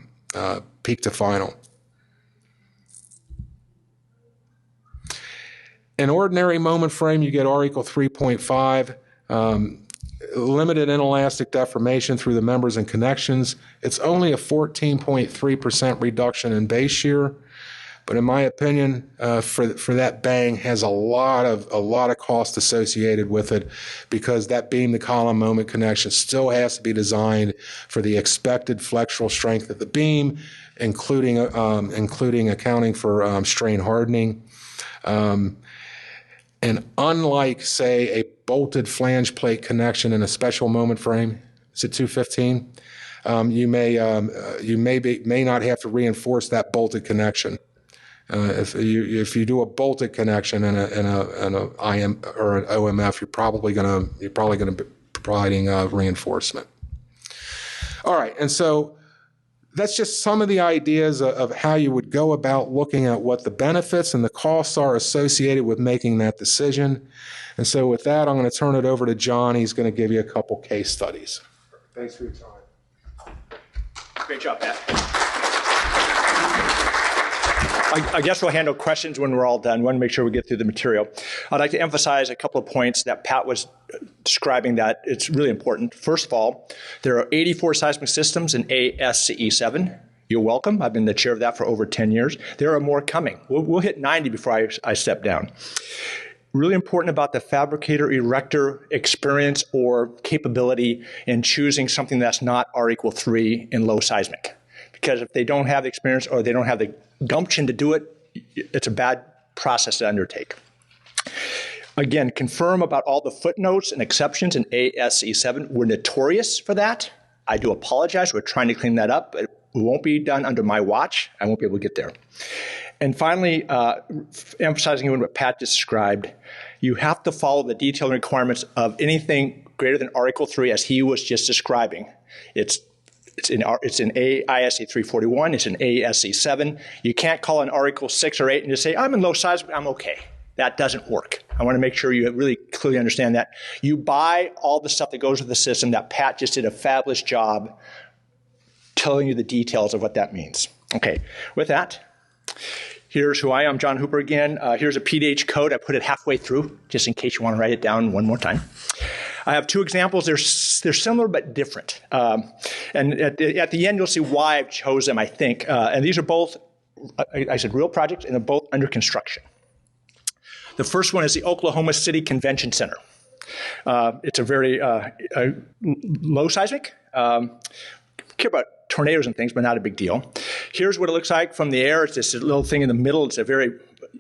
final. An ordinary moment frame, you get R equal 3.5. Limited inelastic deformation through the members and connections. It's only a 14.3% reduction in base shear, but in my opinion, for that bang has a lot of cost associated with it, because that beam to column moment connection still has to be designed for the expected flexural strength of the beam, including accounting for strain hardening. And unlike, say, a bolted flange plate connection in a special moment frame, it's at 215, you may not have to reinforce that bolted connection. If you do a bolted connection in a IM or an OMF, you're probably going to be providing reinforcement. All right, and so that's just some of the ideas of how you would go about looking at what the benefits and the costs are associated with making that decision. And so with that, I'm going to turn it over to John. He's going to give you a couple case studies. Thanks for your time. Great job, Pat. I guess we'll handle questions when we're all done. We want to make sure we get through the material. I'd like to emphasize a couple of points that Pat was describing that it's really important. First of all, there are 84 seismic systems in ASCE 7. You're welcome. I've been the chair of that for over 10 years. There are more coming. We'll hit 90 before I step down. Really important about the fabricator erector experience or capability in choosing something that's not R equal 3 in low seismic. Because if they don't have the experience or they don't have the gumption to do it, it's a bad process to undertake. Again, confirm about all the footnotes and exceptions in ASCE 7. We're notorious for that. I do apologize. We're trying to clean that up. It won't be done under my watch. I won't be able to get there. And finally, emphasizing what Pat described, you have to follow the detailed requirements of anything greater than R equal 3 as he was just describing. It's in AISE 341. It's in ASCE 7. You can't call an R equals 6 or 8 and just say, I'm in low seismic, I'm okay. That doesn't work. I want to make sure you really clearly understand that. You buy all the stuff that goes with the system that Pat just did a fabulous job telling you the details of what that means. Okay, with that, here's who I am, John Hooper again. Here's a PDH code. I put it halfway through, just in case you want to write it down one more time. I have two examples. They're similar but different. And at the end, you'll see why I've chose them, I think. And these are both, I said, real projects, and they're both under construction. The first one is the Oklahoma City Convention Center. It's a very low seismic. Care about tornadoes and things, but not a big deal. Here's what it looks like from the air. It's this little thing in the middle. It's a very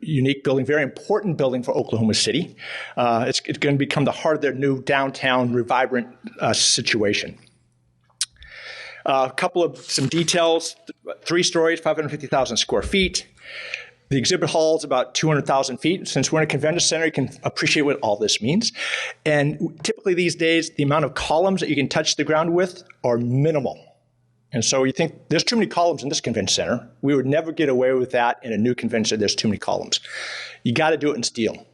unique building, very important building for Oklahoma City. It's going to become the heart of their new downtown, vibrant situation. A couple of some details. 3 stories, 550,000 square feet. The exhibit hall is about 200,000 feet. Since we're in a convention center, you can appreciate what all this means. And typically these days, the amount of columns that you can touch the ground with are minimal. And so you think, there's too many columns in this convention center. We would never get away with that in a new convention center. There's too many columns. You got to do it in steel.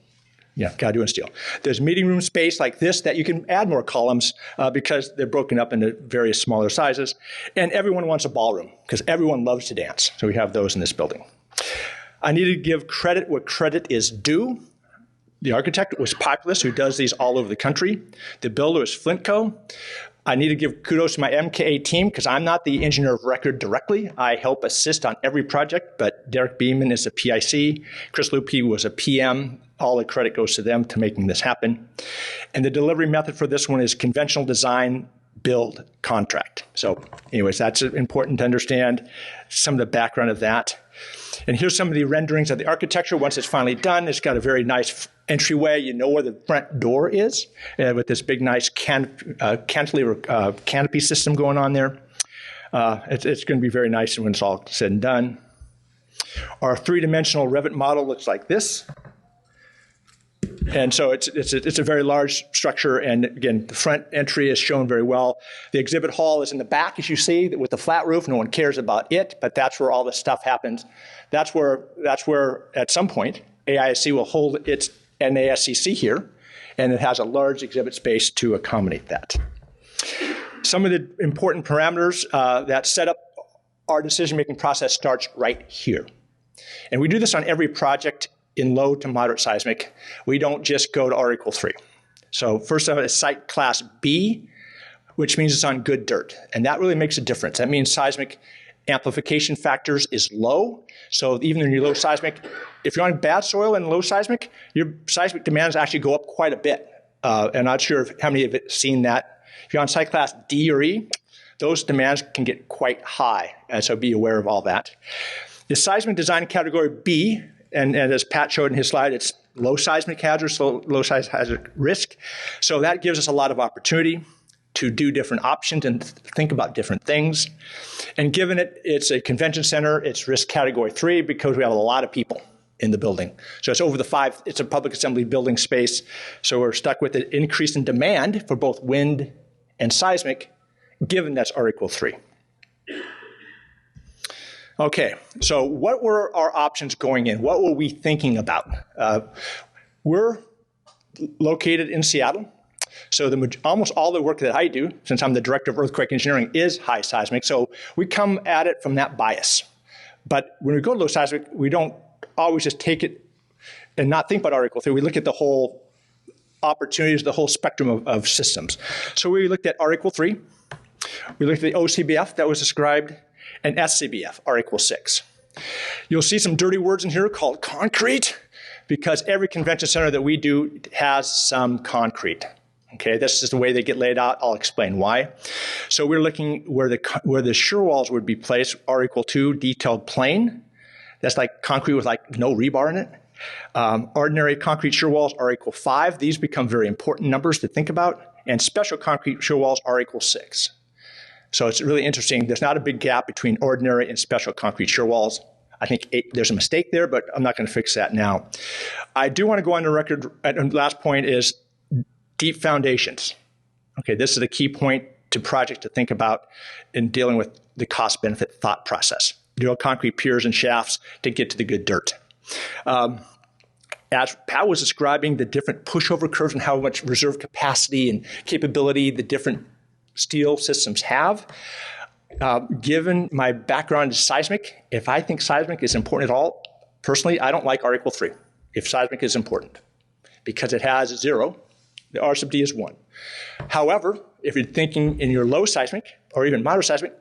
Yeah, got to do it in steel. There's meeting room space like this that you can add more columns because they're broken up into various smaller sizes. And everyone wants a ballroom because everyone loves to dance. So we have those in this building. I need to give credit where credit is due. The architect was Populous, who does these all over the country. The builder is Flintco. I need to give kudos to my MKA team because I'm not the engineer of record directly. I help assist on every project, but Derek Beeman is a PIC. Chris Lupe was a PM. all the credit goes to them to making this happen. And the delivery method for this one is conventional design, build, contract. So anyways, that's important to understand some of the background of that. And here's some of the renderings of the architecture. Once it's finally done, it's got a very nice entryway. You know where the front door is with this big, nice cantilever canopy system going on there. It's going to be very nice when it's all said and done. Our three-dimensional Revit model looks like this. And so it's a very large structure, and again, the front entry is shown very well. The exhibit hall is in the back, as you see, with the flat roof. No one cares about it, but that's where all this stuff happens. That's where at some point, AISC will hold its NASCC here, and it has a large exhibit space to accommodate that. Some of the important parameters that set up our decision-making process starts right here. And we do this on every project in low to moderate seismic. We don't just go to R = 3. So first of all, it's site class B, which means it's on good dirt. And that really makes a difference. That means seismic amplification factors is low. So even in your low seismic, if you're on bad soil and low seismic, your seismic demands actually go up quite a bit. I'm not sure how many of you have seen that. If you're on site class D or E, those demands can get quite high. And so be aware of all that. The seismic design category B, and as Pat showed in his slide, it's low seismic hazard, so low seismic hazard risk. So that gives us a lot of opportunity to do different options and think about different things. And given it's a convention center, it's risk category 3 because we have a lot of people in the building. So it's over the 5, it's a public assembly building space. So we're stuck with an increase in demand for both wind and seismic, given that's R = 3. Okay, so what were our options going in? What were we thinking about? We're located in Seattle, so almost all the work that I do, since I'm the director of earthquake engineering, is high seismic, so we come at it from that bias. But when we go to low seismic, we don't always just take it and not think about R = 3. We look at the whole opportunities, the whole spectrum of systems. So we looked at R = 3. We looked at the OCBF that was described, and SCBF, R = 6. You'll see some dirty words in here called concrete, because every convention center that we do has some concrete. Okay, this is the way they get laid out. I'll explain why. So we're looking where the shear walls would be placed, R = 2, detailed plain. That's like concrete with like no rebar in it. Ordinary concrete shear walls, R = 5. These become very important numbers to think about. And special concrete shear walls, R = 6. So it's really interesting. There's not a big gap between ordinary and special concrete shear walls. I think there's a mistake there, but I'm not going to fix that now. I do want to go on the record, and the last point is deep foundations. Okay, this is a key point to project to think about in dealing with the cost-benefit thought process. Drill concrete piers and shafts to get to the good dirt. As Pat was describing the different pushover curves and how much reserve capacity and capability the different steel systems have. Given my background in seismic, if I think seismic is important at all, personally, I don't like R = 3 if seismic is important because it has 0. The R sub D is 1. However, if you're thinking in your low seismic or even moderate seismic,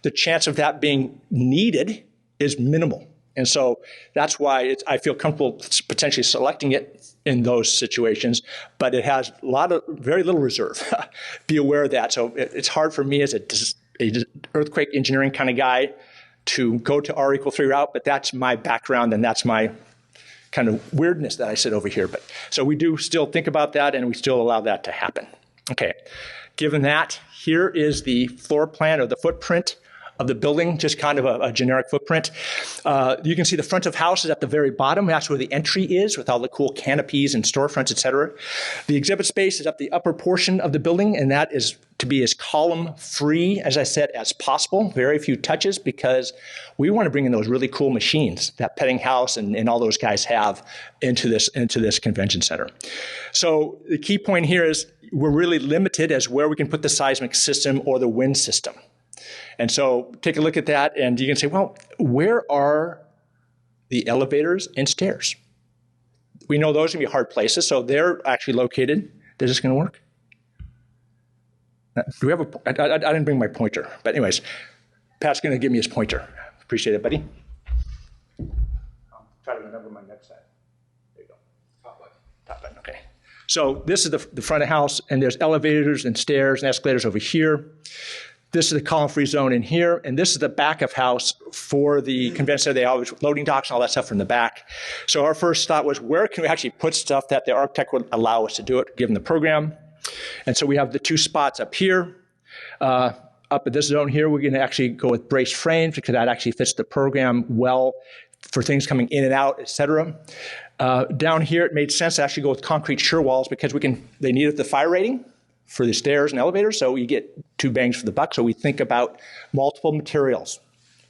the chance of that being needed is minimal. And so that's why I feel comfortable potentially selecting it in those situations, but it has very little reserve. Be aware of that. So it's hard for me as a earthquake engineering kind of guy to go to R = 3 route, but that's my background and that's my kind of weirdness that I sit over here. But so we do still think about that and we still allow that to happen. Okay, given that, here is the floor plan or the footprint of the building, just kind of a generic footprint. You can see the front of house is at the very bottom. That's where the entry is with all the cool canopies and storefronts, et cetera. The exhibit space is up the upper portion of the building, and that is to be as column-free, as I said, as possible. Very few touches because we want to bring in those really cool machines that Petting House and all those guys have into this convention center. So the key point here is we're really limited as where we can put the seismic system or the wind system. And so take a look at that, and you can say, well, where are the elevators and stairs? We know those are going to be hard places, so they're actually located. Is this going to work? Do we have I didn't bring my pointer, but anyways, Pat's going to give me his pointer. Appreciate it, buddy. I'll try to remember my next slide. There you go. Top button, okay. So this is the front of the house, and there's elevators and stairs and escalators over here. This is the column-free zone in here, and this is the back of house for the convention center. They always loading docks and all that stuff in the back. So our first thought was, where can we actually put stuff that the architect would allow us to do it, given the program? And so we have the two spots up here. Up at this zone here, we're going to actually go with braced frames because that actually fits the program well for things coming in and out, et cetera. Down here, it made sense to actually go with concrete shear walls because they needed the fire rating for the stairs and elevators, so you get two bangs for the buck. So we think about multiple materials.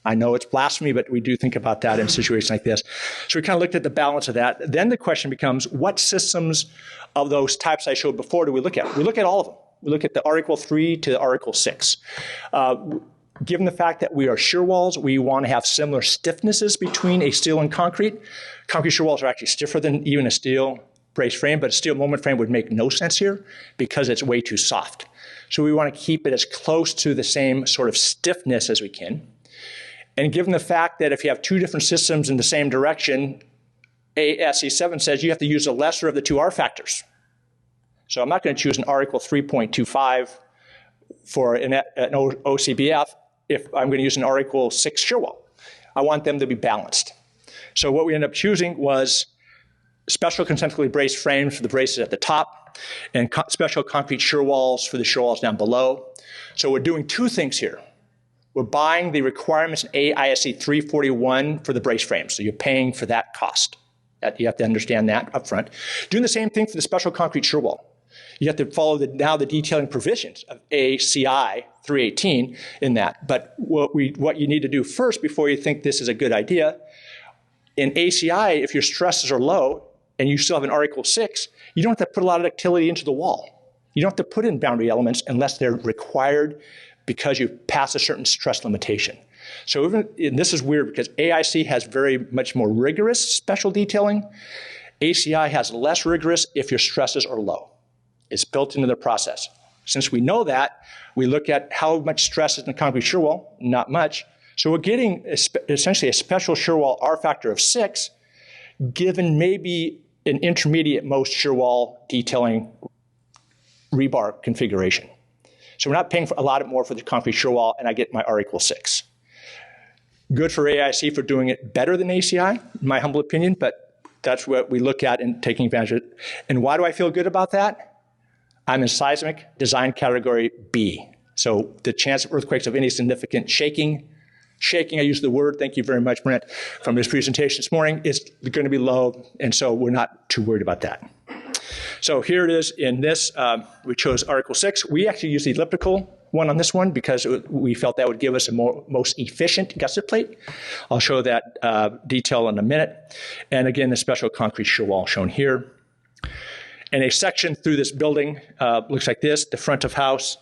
I know it's blasphemy, but we do think about that in situations like this. So we kind of looked at the balance of that. Then the question becomes, what systems of those types I showed before do we look at? We look at all of them. We look at the R equal 3 to the R equal 6. Given the fact that we are shear walls, we want to have similar stiffnesses between a steel and concrete. Concrete shear walls are actually stiffer than even a steel brace frame, but a steel moment frame would make no sense here because it's way too soft. So we want to keep it as close to the same sort of stiffness as we can. And given the fact that if you have two different systems in the same direction, ASC 7 says you have to use the lesser of the two R factors. So I'm not going to choose an R equal 3.25 for an OCBF if I'm going to use an R equal 6 shear wall. I want them to be balanced. So what we ended up choosing was special concentrically braced frames for the braces at the top and special concrete shear walls for the shear walls down below. So we're doing two things here. We're buying the requirements in AISC 341 for the brace frames. So you're paying for that cost. You have to understand that up front. Doing the same thing for the special concrete shear wall. You have to follow the detailing provisions of ACI 318 in that. But what you need to do first before you think this is a good idea, in ACI, if your stresses are low and you still have an R equals 6, you don't have to put a lot of ductility into the wall. You don't have to put in boundary elements unless they're required because you pass a certain stress limitation. So and this is weird because AIC has very much more rigorous special detailing. ACI has less rigorous if your stresses are low. It's built into the process. Since we know that, we look at how much stress is in the concrete shear wall, not much. So we're getting essentially a special shear wall R factor of 6, given maybe an intermediate most shear wall detailing rebar configuration. So we're not paying for a lot more for the concrete shear wall, and I get my R equals 6. Good for AIC for doing it better than ACI, in my humble opinion, but that's what we look at in taking advantage of it. And why do I feel good about that? I'm in seismic design category B. So the chance of earthquakes of any significant shaking, I use the word, thank you very much, Brent, from his presentation this morning, is going to be low, and so we're not too worried about that. So here it is in this, we chose R equals 6. We actually used the elliptical one on this one because we felt that would give us a most efficient gusset plate. I'll show that detail in a minute. And again, the special concrete shear wall shown here. And a section through this building looks like this. The front of house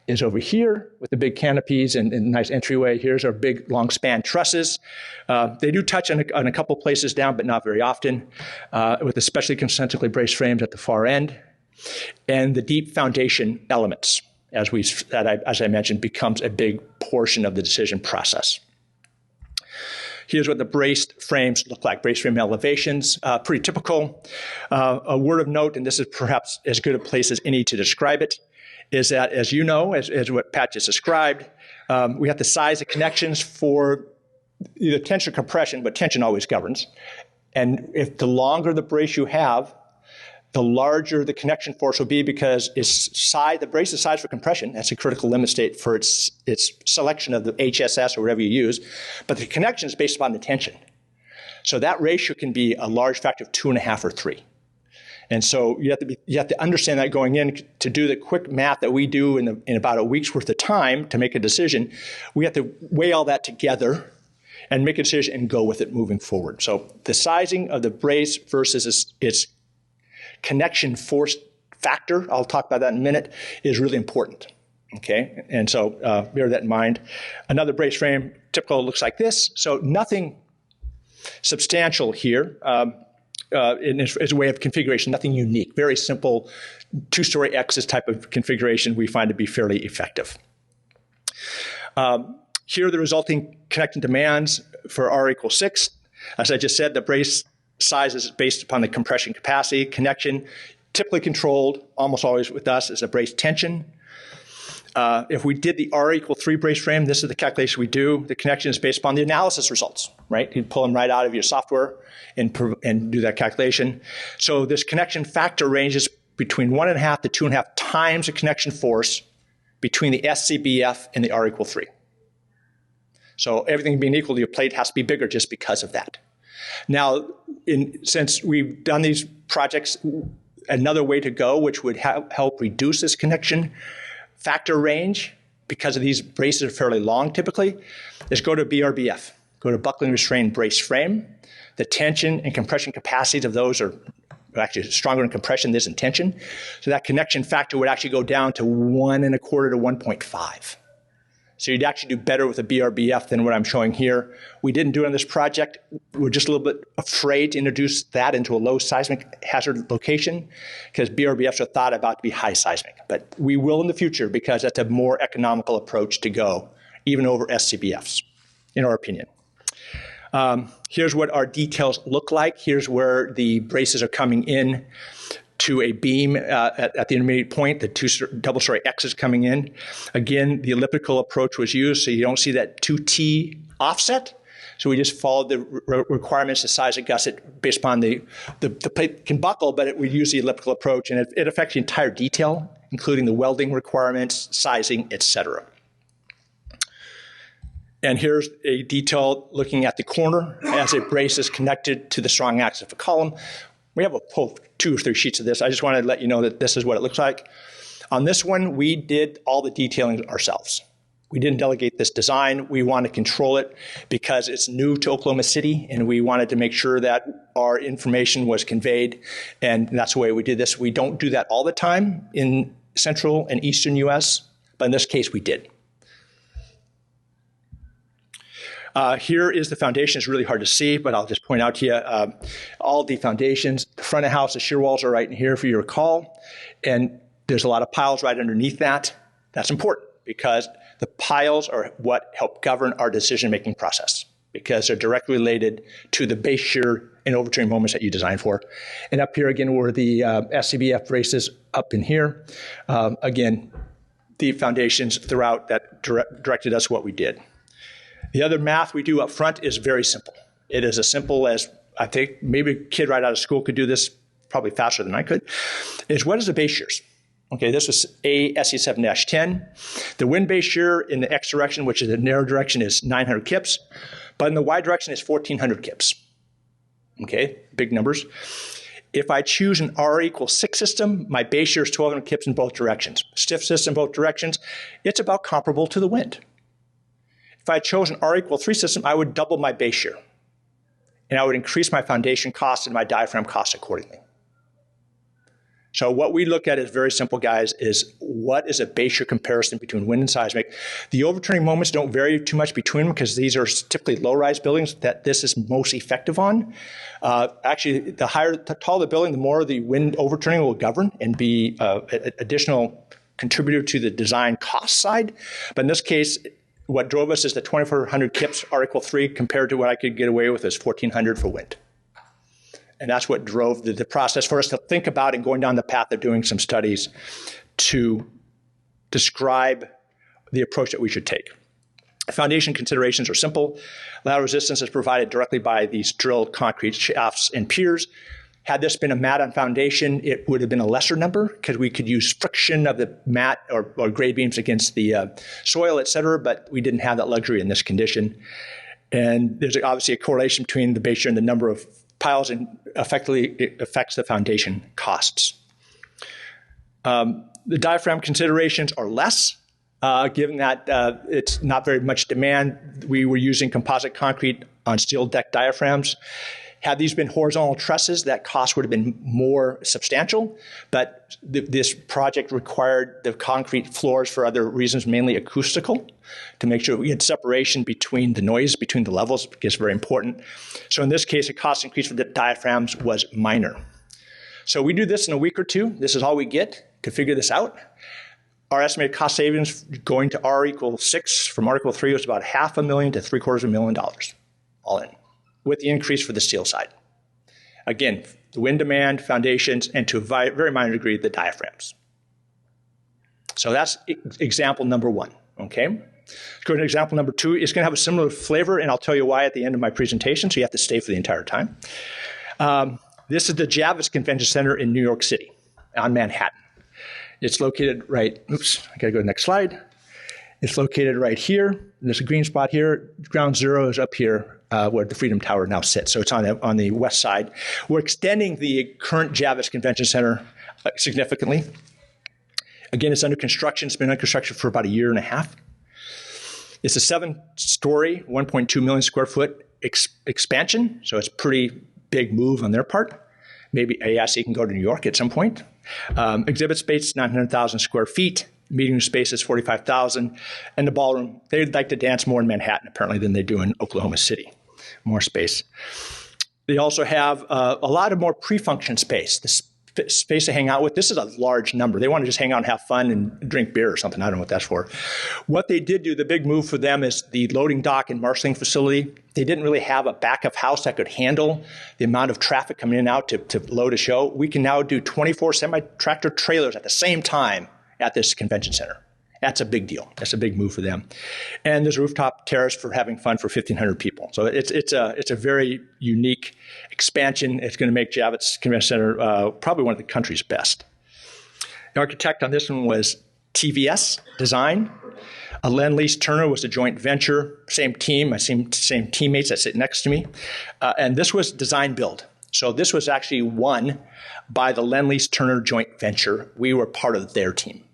is over here with the big canopies and nice entryway. Here's our big long span trusses. They do touch on a couple places down, but not very often, with especially concentrically braced frames at the far end. And the deep foundation elements, as I mentioned, becomes a big portion of the decision process. Here's what the braced frames look like, braced frame elevations, pretty typical. A word of note, and this is perhaps as good a place as any to describe it, is that, as you know, as what Pat just described, we have to size the connections for either tension or compression, but tension always governs. And if the longer the brace you have, the larger the connection force will be because the brace is sized for compression. That's a critical limit state for its selection of the HSS or whatever you use. But the connection is based upon the tension. So that ratio can be a large factor of 2.5 or 3. And so you have to understand that going in to do the quick math that we do in about a week's worth of time to make a decision. We have to weigh all that together and make a decision and go with it moving forward. So the sizing of the brace versus its connection force factor, I'll talk about that in a minute, is really important. Okay, and so bear that in mind. Another brace frame, typical, looks like this. So nothing substantial here. As a way of configuration, nothing unique. Very simple, two-story X's type of configuration we find to be fairly effective. Here are the resulting connecting demands for R equals 6. As I just said, the brace size is based upon the compression capacity. Connection, typically controlled, almost always with us, is a brace tension. If we did the R=3 brace frame, this is the calculation we do. The connection is based upon the analysis results, right? You pull them right out of your software and do that calculation. So this connection factor ranges between 1.5 to 2.5 times the connection force between the SCBF and the R=3. So everything being equal, your plate has to be bigger just because of that. Now, since we've done these projects, another way to go, which would help reduce this connection factor range, because of these braces are fairly long typically, is go to BRBF, go to buckling restrained brace frame. The tension and compression capacities of those are actually stronger in compression than in tension. So that connection factor would actually go down to 1.25 to 1.5. So you'd actually do better with a BRBF than what I'm showing here. We didn't do it on this project. We're just a little bit afraid to introduce that into a low seismic hazard location because BRBFs are thought about to be high seismic. But we will in the future because that's a more economical approach to go, even over SCBFs, in our opinion. Here's what our details look like. Here's where the braces are coming in to a beam at the intermediate point, the two double-story X's coming in. Again, the elliptical approach was used, so you don't see that 2T offset. So we just followed the requirements, the size of gusset, based upon the plate can buckle, but we use the elliptical approach, and it affects the entire detail, including the welding requirements, sizing, etc. And here's a detail looking at the corner as a brace is connected to the strong axis of a column. We have a whole 2 or 3 sheets of this. I just wanted to let you know that this is what it looks like. On this one, we did all the detailing ourselves. We didn't delegate this design. We want to control it because it's new to Oklahoma City, and we wanted to make sure that our information was conveyed, and that's the way we did this. We don't do that all the time in central and eastern U.S., but in this case, we did. Here is the foundation. It's really hard to see, but I'll just point out to you all the foundations. The front of the house, the shear walls are right in here, if you recall. And there's a lot of piles right underneath that. That's important because the piles are what help govern our decision-making process because they're directly related to the base shear and overturning moments that you design for. And up here again were the SCBF braces up in here. Again, the foundations throughout that directed us what we did. The other math we do up front is very simple. It is as simple as, I think maybe a kid right out of school could do this probably faster than I could, is what is the base shears? Okay, this was a SE7-10. The wind base shear in the X direction, which is the narrow direction, is 900 kips, but in the Y direction is 1,400 kips. Okay, big numbers. If I choose an R=6 system, my base shear is 1,200 kips in both directions. Stiff system both directions, it's about comparable to the wind. If I chose an R=3 system, I would double my base shear. And I would increase my foundation cost and my diaphragm cost accordingly. So what we look at is very simple, guys, is what is a base shear comparison between wind and seismic. The overturning moments don't vary too much between them because these are typically low-rise buildings that this is most effective on. Actually, the taller the building, the more the wind overturning will govern and be an additional contributor to the design cost side. But in this case, what drove us is the 2,400 kips R=3 compared to what I could get away with is 1,400 for wind. And that's what drove the process for us to think about and going down the path of doing some studies to describe the approach that we should take. Foundation considerations are simple. Lateral resistance is provided directly by these drilled concrete shafts and piers. Had this been a mat on foundation, it would have been a lesser number because we could use friction of the mat or grade beams against the soil, et cetera, but we didn't have that luxury in this condition. And there's obviously a correlation between the base shear and the number of piles, and effectively it affects the foundation costs. The diaphragm considerations are less, given that it's not very much demand. We were using composite concrete on steel deck diaphragms. Had these been horizontal trusses, that cost would have been more substantial, but this project required the concrete floors for other reasons, mainly acoustical, to make sure we had separation between the noise, between the levels, because it's very important. So in this case, the cost increase for the diaphragms was minor. So we do this in a week or two. This is all we get to figure this out. Our estimated cost savings going to R=6 from R=3 was about $500,000 to $750,000, all in, with the increase for the steel side. Again, the wind demand, foundations, and to a very minor degree, the diaphragms. So that's example number one, okay? Let's go to example number two. It's going to have a similar flavor, and I'll tell you why at the end of my presentation, so you have to stay for the entire time. This is the Javits Convention Center in New York City on Manhattan. It's located right, oops, I got to go to the next slide. It's located right here. There's a green spot here. Ground zero is up here where the Freedom Tower now sits. So it's on the west side. We're extending the current Javits Convention Center significantly. Again, it's under construction. It's been under construction for about a year and a half. It's a 7-story, 1.2 million square foot expansion. So it's a pretty big move on their part. Maybe ASE can go to New York at some point. Exhibit space, 900,000 square feet. Meeting space is 45,000. And the ballroom, they'd like to dance more in Manhattan, apparently, than they do in Oklahoma City. More space. They also have a lot of more pre-function space. The space to hang out with. This is a large number. They want to just hang out and have fun and drink beer or something. I don't know what that's for. What they did do, the big move for them is the loading dock and marshaling facility. They didn't really have a back of house that could handle the amount of traffic coming in and out to load a show. We can now do 24 semi-tractor trailers at the same time at this convention center. That's a big deal. That's a big move for them. And there's a rooftop terrace for having fun for 1,500 people. So it's a very unique expansion. It's going to make Javits Convention Center probably one of the country's best. The architect on this one was TVS Design. Lend-Lease Turner was a joint venture. Same team, same teammates that sit next to me. And this was design build. So this was actually won by the Lend-Lease Turner joint venture. We were part of their team.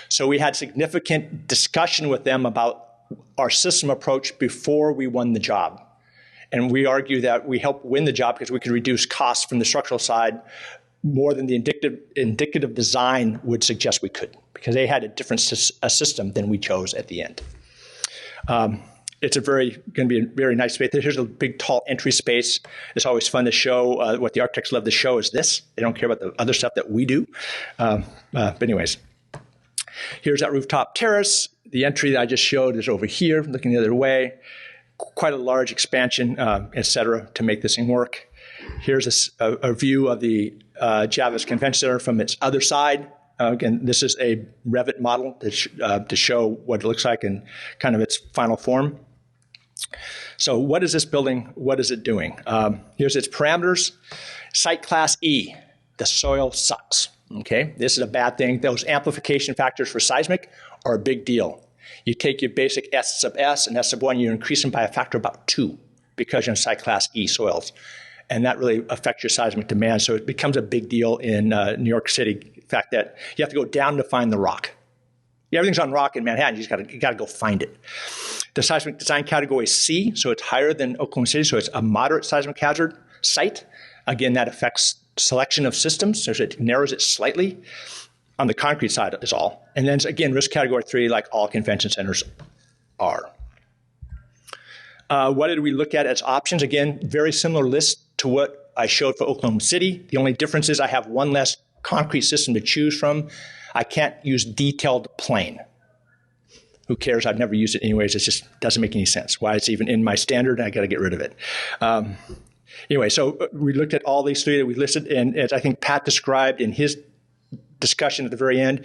So we had significant discussion with them about our system approach before we won the job. And we argue that we helped win the job because we could reduce costs from the structural side more than the indicative design would suggest we could, because they had a different system than we chose at the end. It's going to be a very nice space. Here's a big, tall entry space. It's always fun to show. What the architects love to show is this. They don't care about the other stuff that we do. But anyways. Here's that rooftop terrace. The entry that I just showed is over here, looking the other way. Quite a large expansion, et cetera, to make this thing work. Here's a view of the Javits Convention Center from its other side. Again, this is a Revit model to show what it looks like in kind of its final form. So what is this building? What is it doing? Here's its parameters. Site class E, the soil sucks. Okay, this is a bad thing. Those amplification factors for seismic are a big deal. You take your basic S sub S and S sub 1, you increase them by a factor of about 2 because you're in site class E soils. And that really affects your seismic demand. So it becomes a big deal in New York City. The fact that you have to go down to find the rock. Everything's on rock in Manhattan. You got to go find it. The seismic design category is C, so it's higher than Oklahoma City. So it's a moderate seismic hazard site. Again, that affects selection of systems, so it narrows it slightly on the concrete side is all. And then again, risk category 3, like all convention centers are. What did we look at as options? Again, very similar list to what I showed for Oklahoma City. The only difference is I have one less concrete system to choose from. I can't use detailed plain. Who cares? I've never used it anyways. It just doesn't make any sense. Why it's even in my standard, and I got to get rid of it. Anyway, so we looked at all these three that we listed, and as I think Pat described in his discussion at the very end,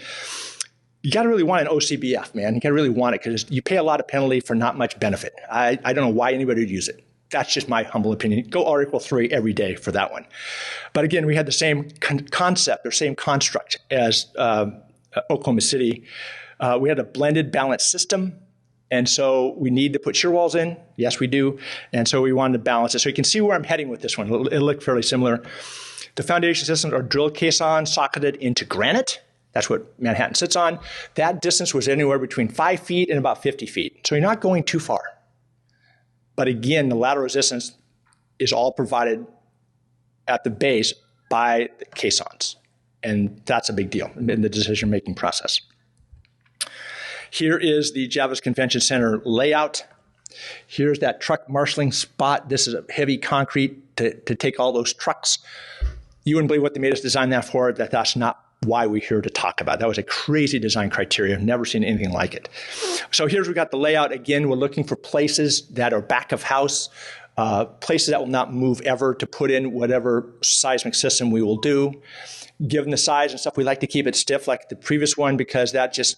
you got to really want an OCBF, man. You got to really want it because you pay a lot of penalty for not much benefit. I don't know why anybody would use it. That's just my humble opinion. Go R equal 3 every day for that one. But again, we had the same concept or same construct as Oklahoma City. We had a blended balanced system. And so we need to put shear walls in. Yes, we do. And so we wanted to balance it. So you can see where I'm heading with this one. It'll look fairly similar. The foundation systems are drill caisson socketed into granite. That's what Manhattan sits on. That distance was anywhere between 5 feet and about 50 feet. So you're not going too far. But again, the lateral resistance is all provided at the base by the caissons. And that's a big deal in the decision-making process. Here is the Javits Convention Center layout. Here's that truck marshaling spot. This is a heavy concrete to take all those trucks. You wouldn't believe what they made us design that for. That's not why we're here to talk about. That was a crazy design criteria. Never seen anything like it. So here's we got the layout. Again, we're looking for places that are back of house places that will not move ever to put in whatever seismic system we will do. Given the size and stuff, we like to keep it stiff like the previous one because that just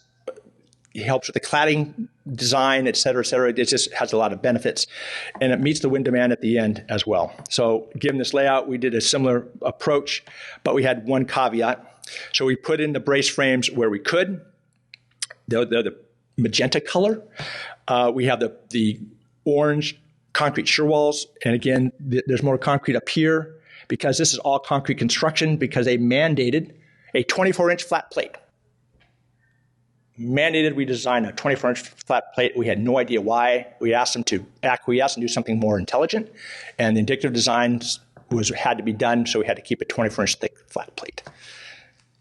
helps with the cladding design, et cetera, et cetera. It just has a lot of benefits. And it meets the wind demand at the end as well. So given this layout, we did a similar approach, but we had one caveat. So we put in the brace frames where we could. They're the magenta color. We have the orange concrete shear walls. And again, there's more concrete up here because this is all concrete construction because they mandated a 24-inch flat plate. Mandated we design a 24-inch flat plate. We had no idea why. We asked them to acquiesce and do something more intelligent. And the indicative design had to be done, so we had to keep a 24-inch thick flat plate.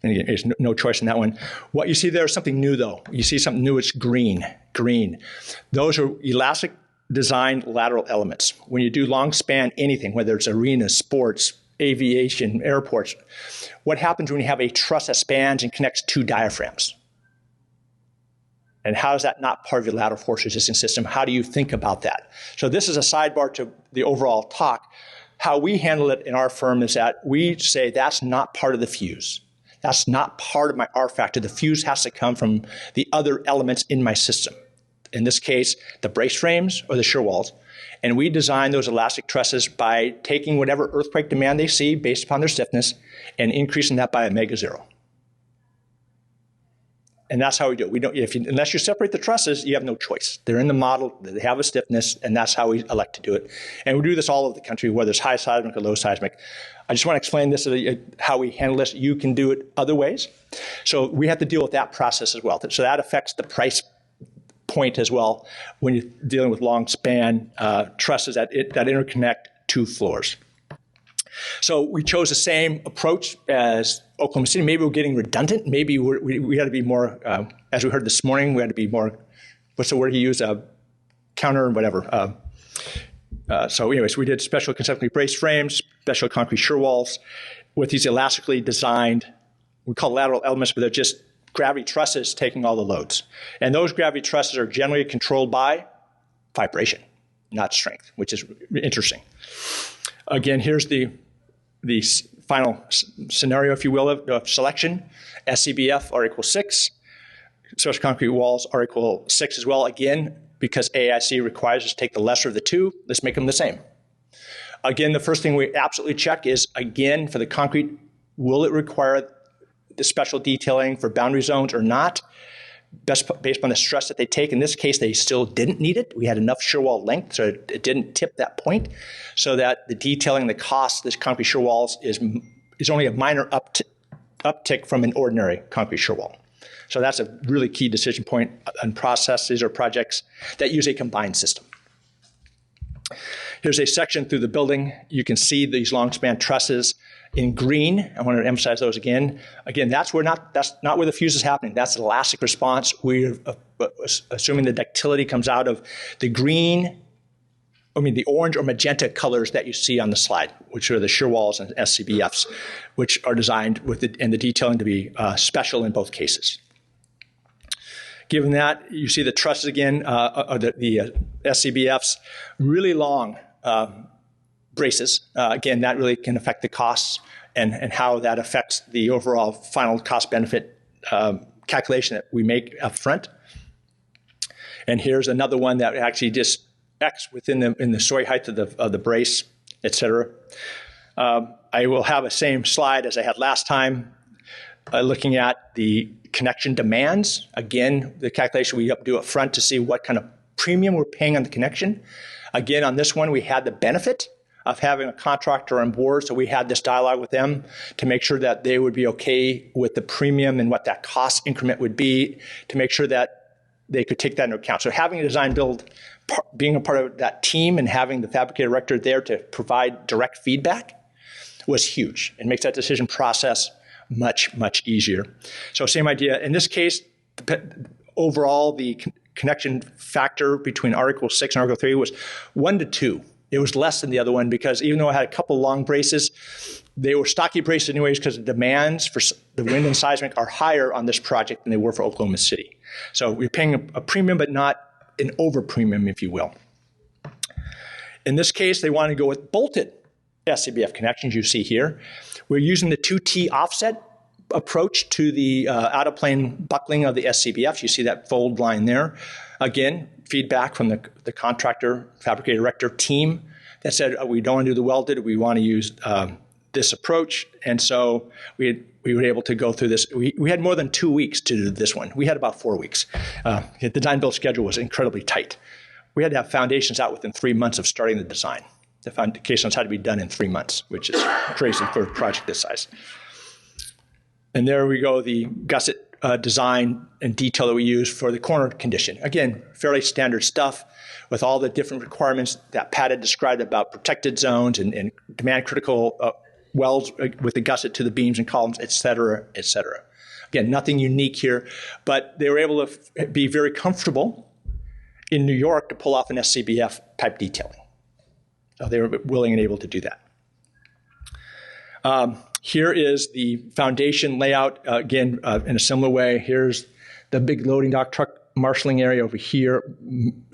And again, there's no choice in that one. What you see there is something new, though. You see something new, it's green. Those are elastic design lateral elements. When you do long span anything, whether it's arenas, sports, aviation, airports, what happens when you have a truss that spans and connects two diaphragms? And how is that not part of your lateral force resistance system? How do you think about that? So this is a sidebar to the overall talk. How we handle it in our firm is that we say that's not part of the fuse. That's not part of my R factor. The fuse has to come from the other elements in my system. In this case, the brace frames or the shear walls. And we design those elastic trusses by taking whatever earthquake demand they see based upon their stiffness and increasing that by a mega zero. And that's how we do it. We don't, unless you separate the trusses, you have no choice. They're in the model, they have a stiffness, and that's how we elect to do it. And we do this all over the country, whether it's high seismic or low seismic. I just want to explain this, how we handle this. You can do it other ways. So we have to deal with that process as well. So that affects the price point as well when you're dealing with long span trusses that interconnect two floors. So we chose the same approach as Oklahoma City. Maybe we're getting redundant. Maybe we had to be more, as we heard this morning, we had to be more, what's the word he used? Counter, whatever. So anyways, we did special concentric brace frames, special concrete shear walls with these elastically designed, we call lateral elements, but they're just gravity trusses taking all the loads. And those gravity trusses are generally controlled by vibration, not strength, which is interesting. Again, here's the final scenario, if you will, of selection. SCBF R equals 6. Special concrete walls R equal 6 as well. Again, because AIC requires us to take the lesser of the two, let's make them the same. Again, the first thing we absolutely check is, again, for the concrete, will it require the special detailing for boundary zones or not? Based on the stress that they take. In this case, they still didn't need it. We had enough shear wall length, so it didn't tip that point, so that the detailing, the cost of this concrete shear walls is only a minor uptick from an ordinary concrete shear wall. So that's a really key decision point on process. These are projects that use a combined system. Here's a section through the building. You can see these long span trusses in green. I want to emphasize those again. Again, that's not where the fuse is happening. That's an elastic response. We're assuming the ductility comes out of the the orange or magenta colors that you see on the slide, which are the shear walls and SCBFs, which are designed with the detailing to be special in both cases. Given that, you see the trusses again, the SCBFs, really long braces. Again, that really can affect the costs and how that affects the overall final cost benefit calculation that we make up front. And here's another one that actually just X within the soy height of the brace, et cetera. I will have the same slide as I had last time, looking at the connection demands. Again, the calculation we do up front to see what kind of premium we're paying on the connection. Again, on this one, we had the benefit of having a contractor on board, so we had this dialogue with them to make sure that they would be okay with the premium and what that cost increment would be, to make sure that they could take that into account. So having a design build, being a part of that team and having the fabricator director there to provide direct feedback was huge. It makes that decision process much, much easier. So same idea. In this case, overall, the connection factor between R equals 6 and R equals 3 was 1 to 2. It was less than the other one because even though I had a couple long braces, they were stocky braces anyways because the demands for the wind and seismic are higher on this project than they were for Oklahoma City. So we're paying a premium, but not an over premium, if you will. In this case, they want to go with bolted SCBF connections you see here. We're using the 2T offset approach to the out-of-plane buckling of the SCBF. You see that fold line there. Again, feedback from the contractor, fabricator, erector team that said, we don't want to do the welded, we want to use this approach. And so we were able to go through this. We had more than 2 weeks to do this one. We had about 4 weeks. The design build schedule was incredibly tight. We had to have foundations out within 3 months of starting the design. The foundations had to be done in 3 months, which is crazy for a project this size. And there we go, the gusset design and detail that we use for the corner condition. Again, fairly standard stuff with all the different requirements that Pat had described about protected zones and demand critical welds with the gusset to the beams and columns, et cetera, et cetera. Again, nothing unique here, but they were able to be very comfortable in New York to pull off an SCBF type detailing. So they were willing and able to do that. Here is the foundation layout, again, in a similar way. Here's the big loading dock truck marshaling area over here,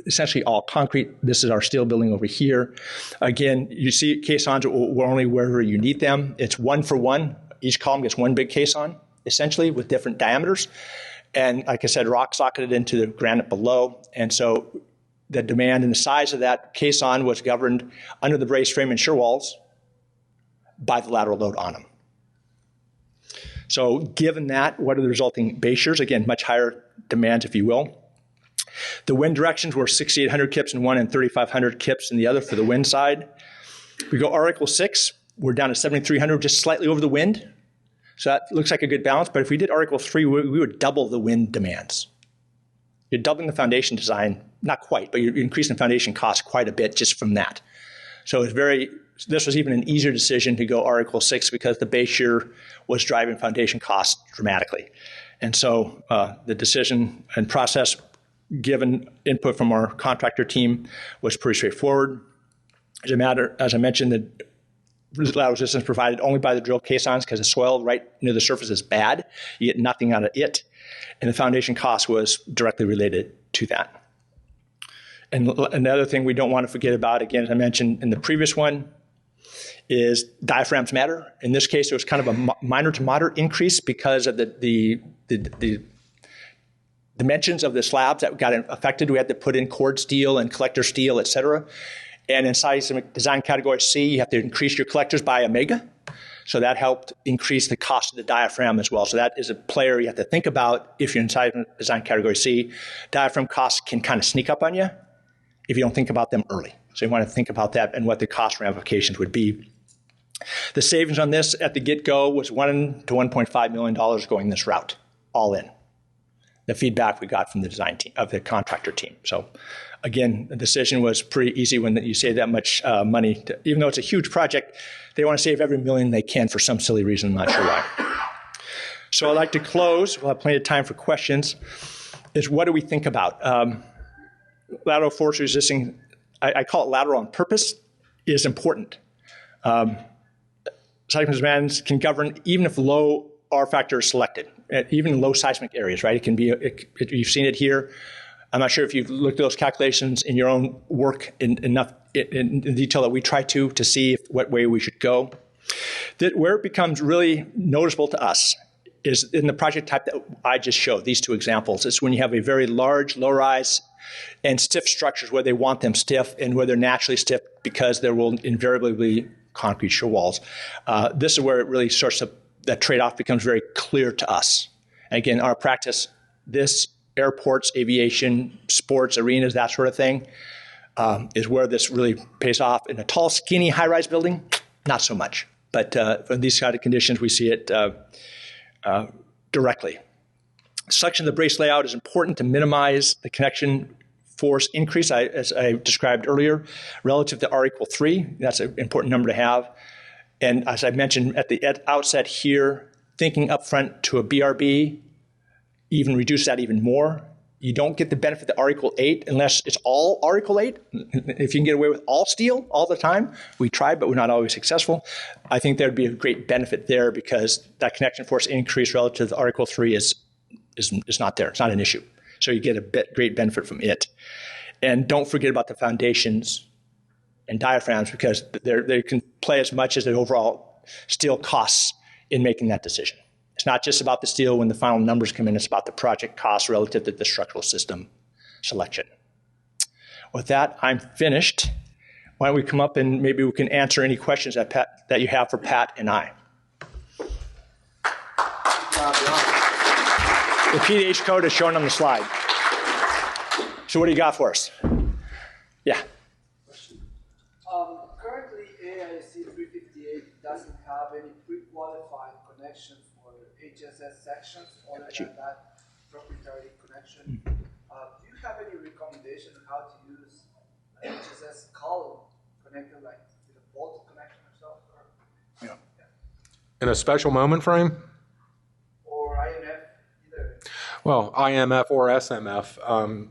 essentially all concrete. This is our steel building over here. Again, you see caissons were only wherever you need them. It's 1-for-1. Each column gets one big caisson, essentially, with different diameters. And like I said, rock socketed into the granite below. And so the demand and the size of that caisson was governed under the brace frame and shear walls by the lateral load on them. So given that, what are the resulting base shears? Again, much higher demands, if you will. The wind directions were 6,800 kips in one and 3,500 kips in the other for the wind side. We go R equals 6, we're down to 7,300, just slightly over the wind. So that looks like a good balance, but if we did R equals 3, we would double the wind demands. You're doubling the foundation design, not quite, but you're increasing foundation costs quite a bit just from that. So this was even an easier decision to go R equals 6 because the base shear was driving foundation costs dramatically. And so the decision and process, given input from our contractor team, was pretty straightforward. As I mentioned, the lateral resistance provided only by the drill caissons because the soil right near the surface is bad. You get nothing out of it. And the foundation cost was directly related to that. And another thing we don't want to forget about, again, as I mentioned in the previous one, is diaphragms matter. In this case, it was kind of a minor to moderate increase because of the dimensions of the slabs that got affected. We had to put in cord steel and collector steel, et cetera. And in seismic design category C, you have to increase your collectors by a mega. So that helped increase the cost of the diaphragm as well. So that is a player you have to think about if you're in seismic design category C. Diaphragm costs can kind of sneak up on you if you don't think about them early. So you want to think about that and what the cost ramifications would be. The savings on this at the get-go was $1 to $1.5 million going this route, all in. The feedback we got from the design team, of the contractor team. So again, the decision was pretty easy when you save that much money. Even though it's a huge project, they want to save every million they can for some silly reason, I'm not sure why. So I'd like to close, we'll have plenty of time for questions, is what do we think about? Lateral force resisting, I call it lateral on purpose, is important. Seismic demands can govern even if low R factor is selected, even in low seismic areas, right? It can be, you've seen it here. I'm not sure if you've looked at those calculations in your own work in detail that we try to see what way we should go. Where it becomes really noticeable to us is in the project type that I just showed, these two examples. It's when you have a very large, low-rise and stiff structures where they want them stiff and where they're naturally stiff because there will invariably be concrete shear walls. This is where it really starts to, that trade-off becomes very clear to us. And again, our practice, this airports, aviation, sports, arenas, that sort of thing, is where this really pays off. In a tall, skinny, high-rise building, not so much. But for these kind of conditions, we see it directly. Selection of the brace layout is important to minimize the connection force increase, as I described earlier, relative to R equal 3. That's an important number to have. And as I mentioned at the outset here, thinking upfront to a BRB, even reduce that even more. You don't get the benefit of R equal 8 unless it's all R equal 8. If you can get away with all steel all the time, we tried, but we're not always successful. I think there'd be a great benefit there because that connection force increase relative to R equal 3 is not there. It's not an issue. So you get a great benefit from it. And don't forget about the foundations and diaphragms because they can play as much as the overall steel costs in making that decision. It's not just about the steel when the final numbers come in, it's about the project cost relative to the structural system selection. With that, I'm finished. Why don't we come up and maybe we can answer any questions that you have for Pat and I. The PDH code is shown on the slide. So what do you got for us? Yeah. Currently, AIC 358 doesn't have any pre-qualified connections for HSS sections other than that proprietary connection. Do you have any recommendation on how to use an HSS column connected like with a bolt connection or something? Yeah. In a special moment frame? Or IMF, either. Well, IMF or SMF,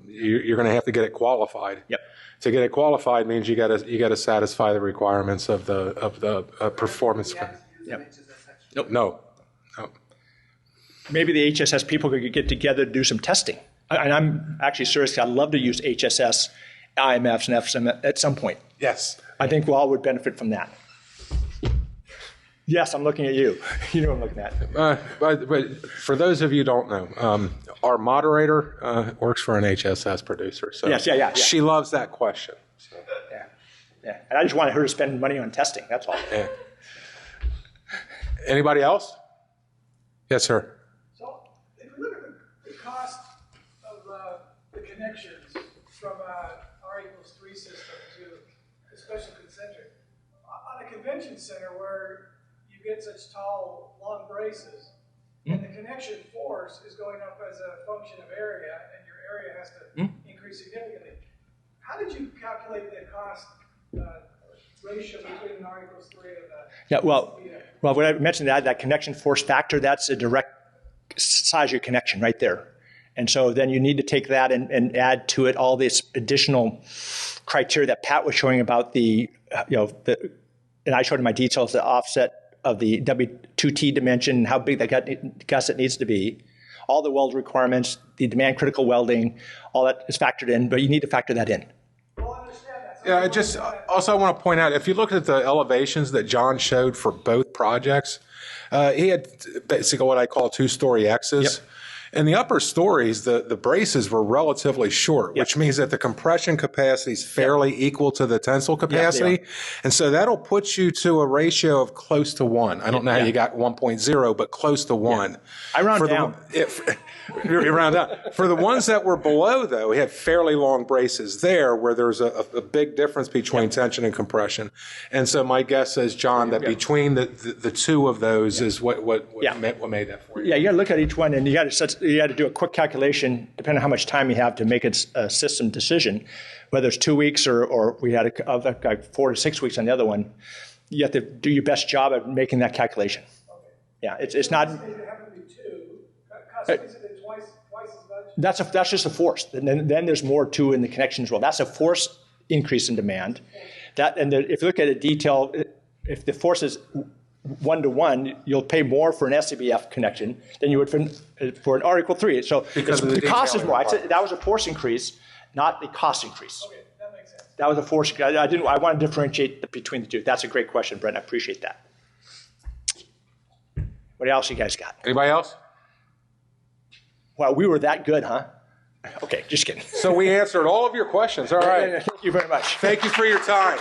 you're going to have to get it qualified. Yep. To get it qualified means you got to satisfy the requirements of the performance. Yep. Nope. No. Maybe the HSS people could get together to do some testing. And I'm actually serious. I'd love to use HSS, IMFs, and FSM at some point. Yes. I think we all would benefit from that. Yes, I'm looking at you. You know what I'm looking at. But for those of you who don't know, our moderator works for an HSS producer. So Yes, yeah. She loves that question. So. Yeah. And I just wanted her to spend money on testing. That's all. Yeah. Anybody else? Yes, sir. So if we look at the cost of the connections from R=3 system to the special concentric, on a convention center where you get such tall, long braces, and the connection force is going up as a function of area, and your area has to increase significantly. How did you calculate the cost ratio between an R=3 and the Yeah, well, when I mentioned that connection force factor, that's a direct size of your connection right there. And so then you need to take that and add to it all this additional criteria that Pat was showing about and I showed in my details the offset of the W2T dimension, how big that gusset needs to be, all the weld requirements, the demand critical welding, all that is factored in, but you need to factor that in. Yeah, I want to point out, if you look at the elevations that John showed for both projects, he had basically what I call two-story X's. Yep. In the upper stories, the braces were relatively short, which means that the compression capacity is fairly equal to the tensile capacity. And so that'll put you to a ratio of close to 1. I don't know how you got 1.0, but close to 1. I round down. You round down. For the ones that were below, though, we had fairly long braces there where there's a big difference between tension and compression. And so my guess is, John, that between the two of those is what made that for you. Yeah, you got to look at each one, and you got to do a quick calculation, depending on how much time you have to make a system decision, whether it's 2 weeks or we had 4 to 6 weeks on the other one. You have to do your best job at making that calculation. Okay. Yeah, it's not. It have to be 2. Is it twice as much? That's just a force. And then there's more too in the connection as well. That's a force increase in demand. If you look at a detail, if the force is 1-to-1, you'll pay more for an SCBF connection than you would for an R=3. So the cost is more. I'd say that was a force increase, not a cost increase. Okay, that makes sense. That was a force. I want to differentiate between the two. That's a great question, Brent. I appreciate that. What else you guys got? Anybody else? Wow, we were that good, huh? Okay, just kidding. So we answered all of your questions. All right. Thank you very much. Thank you for your time.